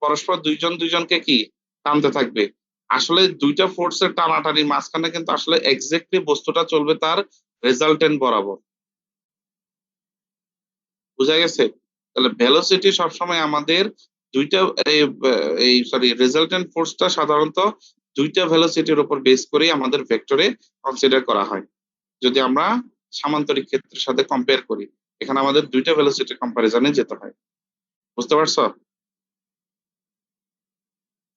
Speaker 1: পরস্পর দুইজন দুইজনকে কি টানতে থাকবে, আসলে দুইটা ফোর্সের টানাটানির মাঝখানে কিন্তু আসলে এক্স্যাক্টলি বস্তুটা চলবে তার রেজাল্টেন্ট বরাবর। বোঝা গেছে? তাহলে ভেলোসিটি সবসময় আমাদের দুইটা এই সরি রেজাল্টেন্ট ফোর্সটা সাধারণত দুইটা ভেলোসিটির উপর বেস করেই আমাদের ভেক্টরে কনসিডার করা হয়। যদি আমরা সামান্তরিক ক্ষেত্রের সাথে কম্পেয়ার করি, এখানে আমাদের দুইটা ভেলোসিটির কম্পারিজনে যেতে হয়। বুঝতে পারছো?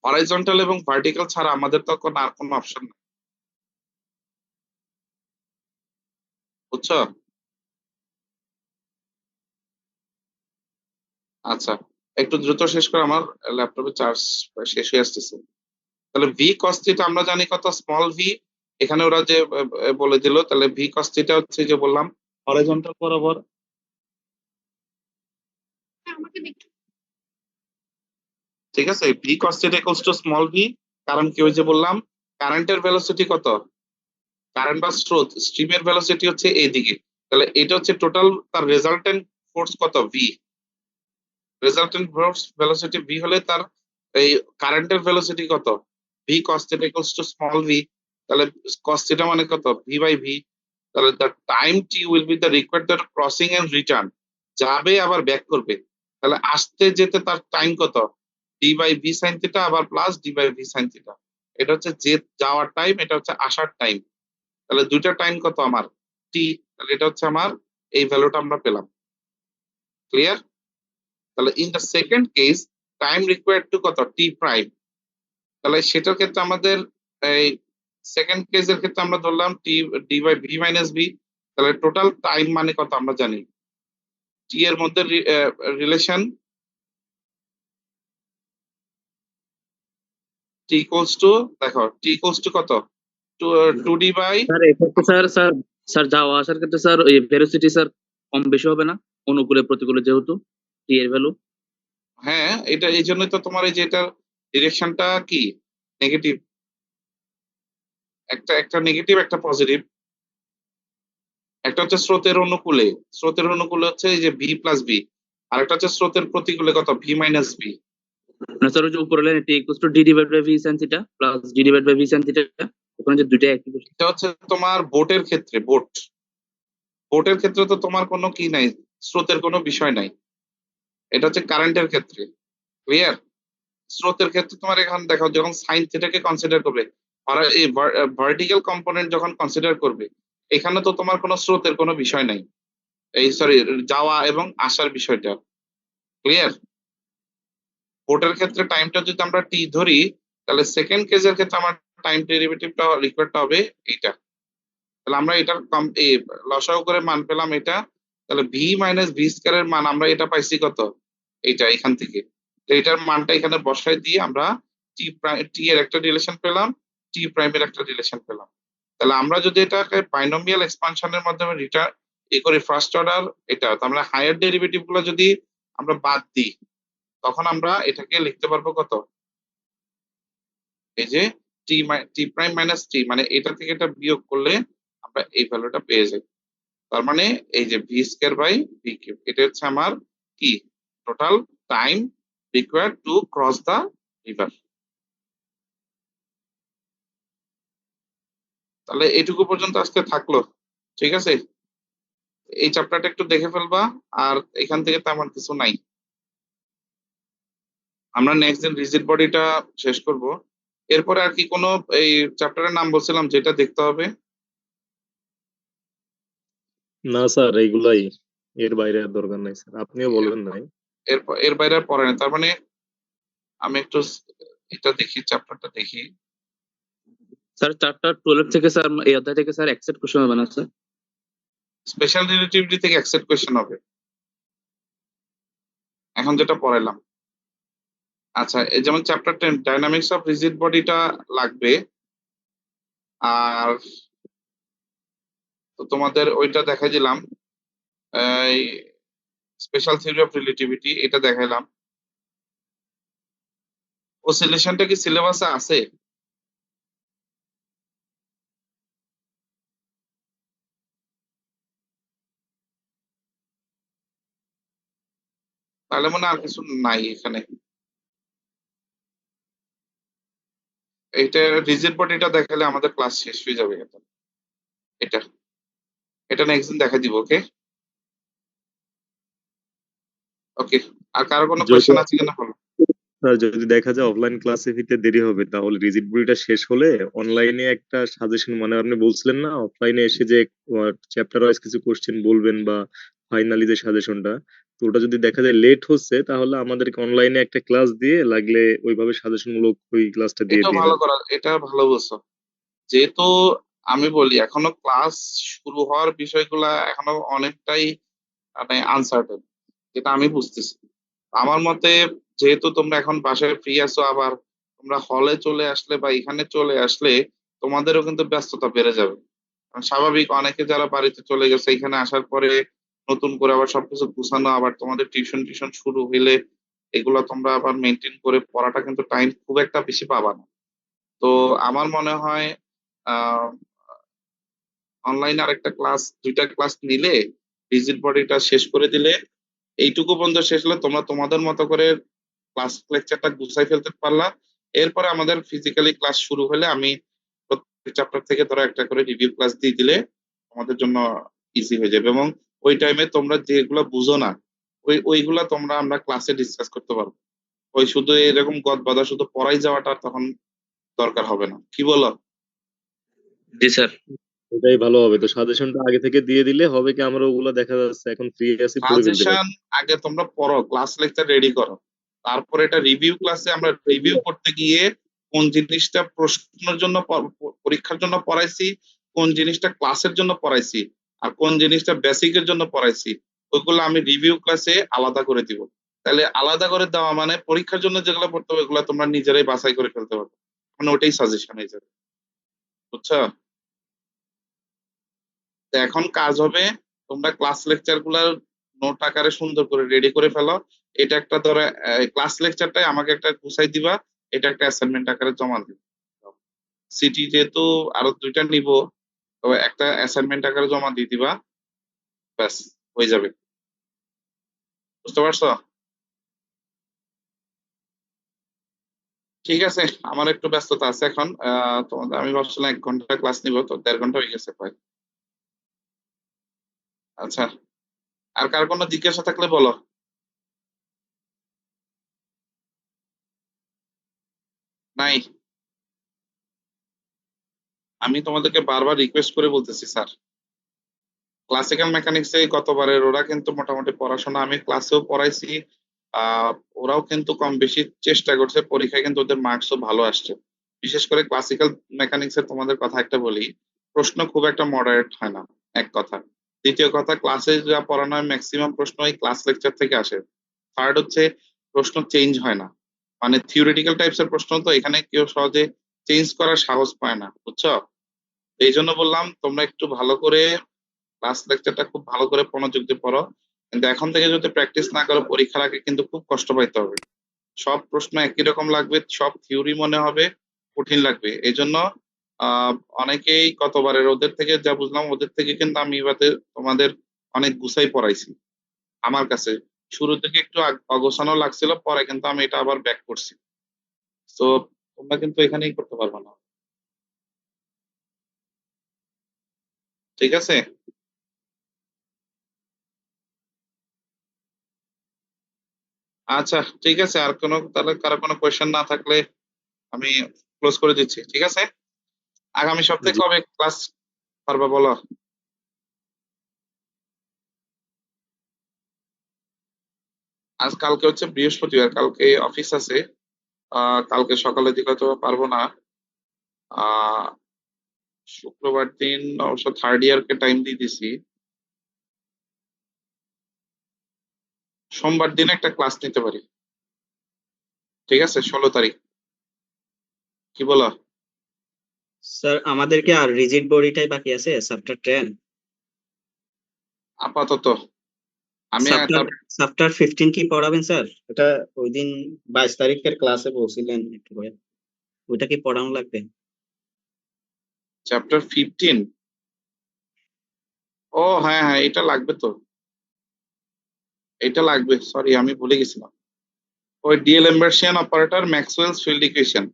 Speaker 1: হরাইজন্টাল এবং ভার্টিক্যাল ছাড়া আমাদের তো আর কোনো অপশন নেই। বুঝছো? আচ্ছা, একটু দ্রুত শেষ করে, আমার ল্যাপটপে চার্জ শেষ হয়ে আসতেছে। তাহলে ভি কস থিটা আমরা জানি কত, স্মল ভি। এখানে ওরা যে বলে দিল, তাহলে ভি কস থিটা হচ্ছে যে বললাম হরাইজন্টাল বরাবর। ঠিক আছে, V cos theta equals to small V. কারণ কি, ওই যে বললাম কারেন্টের ভেলোসিটি কত, কারেন্ট বা স্রোত স্ট্রিমের ভেলোসিটি হচ্ছে এইদিকে, তাহলে এটা হচ্ছে টোটাল তার রেজাল্টেন্ট ফোর্স কত, v. Resultant force velocity v হলে তার এই কারেন্টের ভেলোসিটি কত, v cos theta equals to small v. তাহলে কস থিটা মানে কত, ভি বাই ভি। তাহলে the time t will be the required the crossing and return, যাবে আবার ব্যাক করবে। তাহলে আসতে যেতে তার টাইম কত, D by V sine theta আবার plus D by V sine theta. এটা হচ্ছে যে যাওয়ার টাইম, এটা হচ্ছে আসার টাইম। তাহলে দুইটা টাইম কত আমার, টি। তাহলে এটা হচ্ছে আমার এই ভ্যালুটা আমরা পেলাম। ক্লিয়ার? তাহলে in the second case time required two কত, টি প্রাইম। তাহলে সেটার ক্ষেত্রে আমাদের এই সেকেন্ড কেসের ক্ষেত্রে আমরা ধরলাম t d by v minus b. তাহলে টোটাল টাইম মানে কত আমরা জানি, টি এর মধ্যে রিলেশন টি ইকুয়ালস টু, দেখো টি ইকুয়ালস টু কত, টু ডি বাই।
Speaker 7: স্যার এক্ষেত্রে স্যার যাওয়া আসার ক্ষেত্রে স্যার এই ভেলোসিটি স্যার কম বেশি হবে না, অনুকূলে প্রতিকূলে যেহেতু টি এর ভ্যালু।
Speaker 1: হ্যাঁ, এটা এই জন্যই তো তোমার এই যে এটার ডিরেকশনটা কি, নেগেটিভ। একটা একটা নেগেটিভ একটা পজিটিভ। একটা হচ্ছে স্রোতের অনুকূলে, স্রোতের অনুকূলে হচ্ছে এই যে ভি প্লাস বি, আর একটা হচ্ছে স্রোতের প্রতিকূলে কত, ভি মাইনাস বি।
Speaker 7: না স্যার ওই যে উপরে line t equals to d divide by V sine theta plus d divide by V sine theta, ওখানে যে দুইটা একই বসে।
Speaker 1: এটা হচ্ছে তোমার বোটের ক্ষেত্রে, বোটের ক্ষেত্রে তো তোমার কোনো কি নাই, স্রোতের কোনো বিষয় নাই। এটা হচ্ছে কারেন্টের ক্ষেত্রে। ক্লিয়ার? স্রোতের ক্ষেত্রে তোমার এখানে দেখো যখন সাইন থিটাকে কনসিডার করবে, আর এই ভার্টিক্যাল কম্পোনেন্ট যখন কনসিডার করবে, এখানে তো তোমার কোনো স্রোতের কোনো বিষয় নাই, এই সরি যাওয়া এবং আসার বিষয়টা। ক্লিয়ার? বোটের ক্ষেত্রে টাইমটা যদি আমরা টি ধরি, তাহলে সেকেন্ড কেসের ক্ষেত্রে আমার টাইম ডেরিভেটিভটা রিকোয়ার্ডটা হবে এইটা। তাহলে আমরা এটার লসাগু করে মান পেলাম এটা। তাহলে ভি মাইনাস ভি স্কয়ারের মান আমরা এটা পাইছি কত, এইটা এখান থেকে। তো এটার মানটা এখানে বসাই দিয়ে আমরা টি টি এর একটা রিলেশন পেলাম, টি প্রাইমের একটা রিলেশন পেলাম। তাহলে আমরা যদি এটাকে বাইনোমিয়াল এক্সপানশনের মাধ্যমে রিটার্ন করি ফার্স্ট অর্ডার, এটা তো আমরা হায়ার ডেরিভেটিভ গুলো যদি আমরা বাদ দিই, তখন আমরা এটাকে লিখতে পারবো কত, এই যে টি টি প্রাইম মাইনাস টি, মানে এটা থেকে এটা বিয়োগ করলে আমরা এই ভ্যালুটা পেয়ে যাই। তার মানে এই যে v square by v cube, এটা হচ্ছে আমার কি, total time required to cross the river. তাহলে এইটুকু পর্যন্ত আজকে থাকলো। ঠিক আছে, এই চ্যাপ্টারটা একটু দেখে ফেলবা, আর এখান থেকে তেমন কিছু নাই। আমরা নেক্সট দিন রিজিড বডিটা শেষ করব। এরপরে আর কি কোনো এই চ্যাপ্টারের নাম বলছিলাম যেটা দেখতে হবে?
Speaker 3: না স্যার, এইগুলাই, এর বাইরে আর দরকার নাই স্যার, আপনিও বলবেন নাই।
Speaker 1: এর বাইরে আর পড়ে না, তার মানে আমি একটু এটা দেখি, চ্যাপ্টারটা দেখি।
Speaker 7: স্যার চ্যাপ্টার 12 থেকে স্যার এই অধ্যায় থেকে স্যার অ্যাকসেপ্ট কোশ্চেন হবে না স্যার?
Speaker 1: স্পেশাল রিলেটিভিটি থেকে অ্যাকসেপ্ট কোয়েশ্চেন হবে এখন যেটা পড়াইলাম। আচ্ছা, এই যেমন চ্যাপ্টার 10 ডাইনামিক্স অফ রিজিড বডিটা লাগবে, আর তো তোমাদের ওইটা দেখাই দিলাম, এই স্পেশাল থিওরি অফ রিলেটিভিটি এটা দেখাইলাম। অসিলেশনটা কি সিলেবাসে আছে? তাহলে মনে হয় আর কিছু নাই এখানে। এইটা রিজিড বডিটা দেখালে আমাদের ক্লাস শেষ হয়ে যাবে। এটা এটা নেক্সট দিন দেখা দিব, ওকে? ওকে, আর কারো কোনো
Speaker 3: যদি
Speaker 1: কোয়েশ্চেন আছে কিনা বলো।
Speaker 3: স্যার যদি দেখা যায় অফলাইন ক্লাসে ফিরতে দেরি হবে তাহলে রিজিড বইটা শেষ হলে অনলাইনে একটা সাজেশন, মানে আপনি বলছিলেন না অফলাইনে এসে যে চ্যাপ্টার ওয়াইজ কিছু কোশ্চেন বলবেন বা ফাইনালি যে সাজেশনটা, তো ওটা যদি দেখা যায় লেট হচ্ছে তাহলে আমাদেরকে অনলাইনে একটা ক্লাস দিয়ে লাগলে ওইভাবে সাজেশন মূলক ওই ক্লাসটা দিয়ে
Speaker 1: এটা
Speaker 3: দিন
Speaker 1: ভালো
Speaker 3: আর কি।
Speaker 1: করা, এটা ভালো বলছো। যেহেতু আমি বলি এখনো ক্লাস শুরু হওয়ার বিষয়গুলা এখনো অনেকটাই মানে আনসার্টেন, যেটা আমি বুঝতেছি। আমার মতে যেহেতু তোমরা এখন বাসায় ফ্রি আছো, আবার তোমরা হলে চলে আসলে বা এখানে চলে আসলে তোমাদেরও কিন্তু ব্যস্ততা বেড়ে যাবে। কারণ স্বাভাবিক অনেকে যারা বাড়িতে চলে গেছে এখানে আসার পরে নতুন করে আবার সবকিছু গুছানো, আবার তোমাদের টিউশন টিউশন শুরু হইলে এগুলো তোমরা আবার মেনটেন করে পড়াটা কিন্তু টাইম খুব একটা বেশি পাবা না। তো আমার মনে হয় আহ অনলাইনে আরেকটা ক্লাস, দুইটা ক্লাস নিলে রিজিড বডিটা শেষ করে দিলে, এইটুকু পর্যন্ত শেষ হলে তোমরা তোমাদের মতো করে ক্লাস লেকচারটা গুছাই ফেলতে পারলা। এরপরে আমাদের ফিজিক্যালি ক্লাস শুরু হলে আমি প্রত্যেক চ্যাপ্টার থেকে ধরো একটা করে রিভিউ ক্লাস দিয়ে দিলে আমাদের জন্য ইজি হয়ে যাবে, এবং ওই টাইমে তোমরা যেগুলো বুঝো না ওইগুলা তোমরা আমরা ক্লাসে ডিসকাস করতে পারবো। ওই শুধু এরকম গদবাঁধা শুধু পড়াই যাওয়াটা তখন দরকার হবে না, কি বলো?
Speaker 7: জি স্যার।
Speaker 3: এটাই ভালো হবে। তো সাজেশনটা আগে থেকে দিয়ে দিলে হবে কি আমরা ওগুলো দেখা যাচ্ছে এখন ফ্রি আছি পড়ে ফেলতে পারবো।
Speaker 1: সাজেশন আগে তোমরা পড়ো, ক্লাস লেকচার রেডি করো, তারপরে এটা রিভিউ ক্লাসে আমরা রিভিউ করতে গিয়ে কোন জিনিসটা প্রশ্নের জন্য পরীক্ষার জন্য পড়াইছি, কোন জিনিসটা ক্লাসের জন্য পড়াইছি, আর কোন জিনিসটা বেসিকের জন্য পড়াইছি, ওইগুলো আমি রিভিউ ক্লাসে আলাদা করে দিব। তাহলে আলাদা করে দেওয়া মানে পরীক্ষার জন্য যেগুলো পড়তে হবে ওগুলো তোমরা নিজেরাই বাছাই করে ফেলতে পারবে, মানে ওটাই সাজেশন হয়ে যাবে, বুঝছো? তো এখন কাজ হবে তোমরা ক্লাস লেকচার গুলার নোট আকারে সুন্দর করে রেডি করে ফেলো। এটা একটা ধরো ক্লাস লেকচারটাই আমাকে একটা গুছাই দিবা, এটা একটা অ্যাসাইনমেন্ট আকারে জমা দিবা। সিটি যেহেতু আরো দুইটা নিব, তো একটা অ্যাসাইনমেন্ট আকারে জমা দিয়ে দিবা, ব্যাস হয়ে যাবে। বুঝতে পারছো? ঠিক আছে, আমার একটু ব্যস্ততা আছে এখন। তোমাদের আমি ভাবছিলাম 1 ঘন্টা ক্লাস নিব, তো 1.5 ঘন্টা হয়ে গেছে প্রায়। আচ্ছা, আর কার কোনো জিজ্ঞাসা থাকলে বলো। নাই? আমি তোমাদেরকে বারবার রিকোয়েস্ট করে বলতেছি স্যার, ক্লাসিক্যাল মেকানিক্সে গতবারের ওরা কিন্তু মোটামুটি পড়াশোনা আমি ক্লাসেও পড়াইছি, আহ ওরাও কিন্তু কম বেশি চেষ্টা করছে, পরীক্ষায় কিন্তু ওদের মার্কসও ভালো আসছে। বিশেষ করে ক্লাসিক্যাল মেকানিক্সের তোমাদের কথা একটা বলি, প্রশ্ন খুব একটা মডারেট হয় না, এক কথা। দ্বিতীয় কথা, ক্লাসে যা পড়ানো হয় ম্যাক্সিমাম প্রশ্ন ওই ক্লাস লেকচার থেকে আসে। থার্ড হচ্ছে প্রশ্ন চেঞ্জ হয় না, মানে থিওরিটিক্যাল টাইপস এর প্রশ্ন তো এখানে কেউ সহজে চেঞ্জ করার সাহস পায় না, বুঝছো? এই জন্য বললাম তোমরা একটু ভালো করে ক্লাস লেকচারটা খুব ভালো করে মনোযোগ দিয়ে পড়ো। কিন্তু এখন থেকে যদি প্র্যাকটিস না করো পরীক্ষার আগে কিন্তু খুব কষ্ট পাইতে হবে। সব প্রশ্ন একই রকম লাগবে, সব থিওরি মনে হবে, কঠিন লাগবে। এই জন্য আহ অনেকেই গতবারের ওদের থেকে যা বুঝলাম ওদের থেকে কিন্তু আমি এবারে তোমাদের অনেক গুছাই পড়াইছি। আমার কাছে শুরু থেকে একটু অগোছানো লাগছিল, পরে কিন্তু আমি এটা আবার ব্যাক করছি। তো তোমরা কিন্তু এখানেই করতে পারবে না, ঠিক আছে? আচ্ছা, ঠিক আছে, আর কোনো তাহলে কারো কোনো কোয়েশ্চেন না থাকলে আমি ক্লোজ করে দিচ্ছি, ঠিক আছে? আগামী সপ্তাহে
Speaker 3: জি।
Speaker 1: কবে ক্লাস পারবা বলো? আজ কালকে হচ্ছে বৃহস্পতিবার, কালকে অফিস আছে। কালকে সকালের দিকে হয়তো পারবো না। আহ শুক্রবার দিন অবশ্য থার্ড ইয়ারকে টাইম দিয়ে দিছি। সোমবার দিন একটা ক্লাস নিতে পারি, ঠিক আছে? 16 তারিখ, কি বলো?
Speaker 5: স্যার আমাদের কি আর রিজিড বডিটাই বাকি আছে, চ্যাপ্টার 10?
Speaker 1: আপাতত আমি
Speaker 5: চ্যাপ্টার চ্যাপ্টার 15 কি পড়াবেন স্যার? এটা ওই দিন 22 তারিখের ক্লাসে বলছিলেন একটু করে, ওইটা কি পড়ানো লাগবে?
Speaker 1: চ্যাপ্টার 15, ও হ্যাঁ হ্যাঁ এটা লাগবে তো, এটা লাগবে, সরি আমি ভুলে গেছিলাম। ওই d'Alembertian operator, Maxwell's field equation,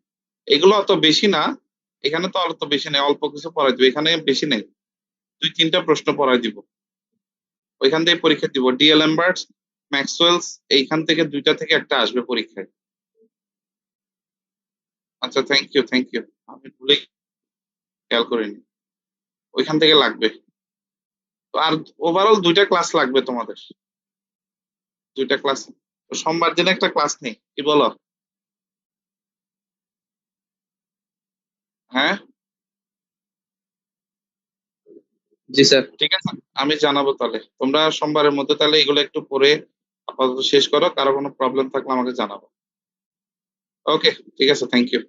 Speaker 1: এগুলো অত বেশি না। এখানে তো অত বেশি নেই, অল্প কিছু পড়াই দিব, এখানে বেশি নেই, 2-3টা প্রশ্ন পড়াই দিব, ওইখান থেকে পরীক্ষা দিব। ডিএল এম্বার্স ম্যাক্সওয়েলস এইখান থেকে 2টা থেকে একটা আসবে পরীক্ষায়। আচ্ছা, থ্যাংক ইউ। আমি ভুলে খেয়াল করিনি, ওইখান থেকে লাগবে। তো আর ওভারঅল 2টা ক্লাস লাগবে তোমাদের, 2টা ক্লাস। তো সোমবার দিন একটা ক্লাস নেই, কি বলো? হ্যাঁ,
Speaker 7: জি স্যার।
Speaker 1: ঠিক আছে, আমি জানাবো। তাহলে তোমরা সোমবারের মধ্যে তাহলে এগুলো একটু পড়ে আপাতত শেষ করো, কারো কোনো প্রবলেম থাকলে আমাকে জানাবো। ওকে, ঠিক আছে, থ্যাংক ইউ।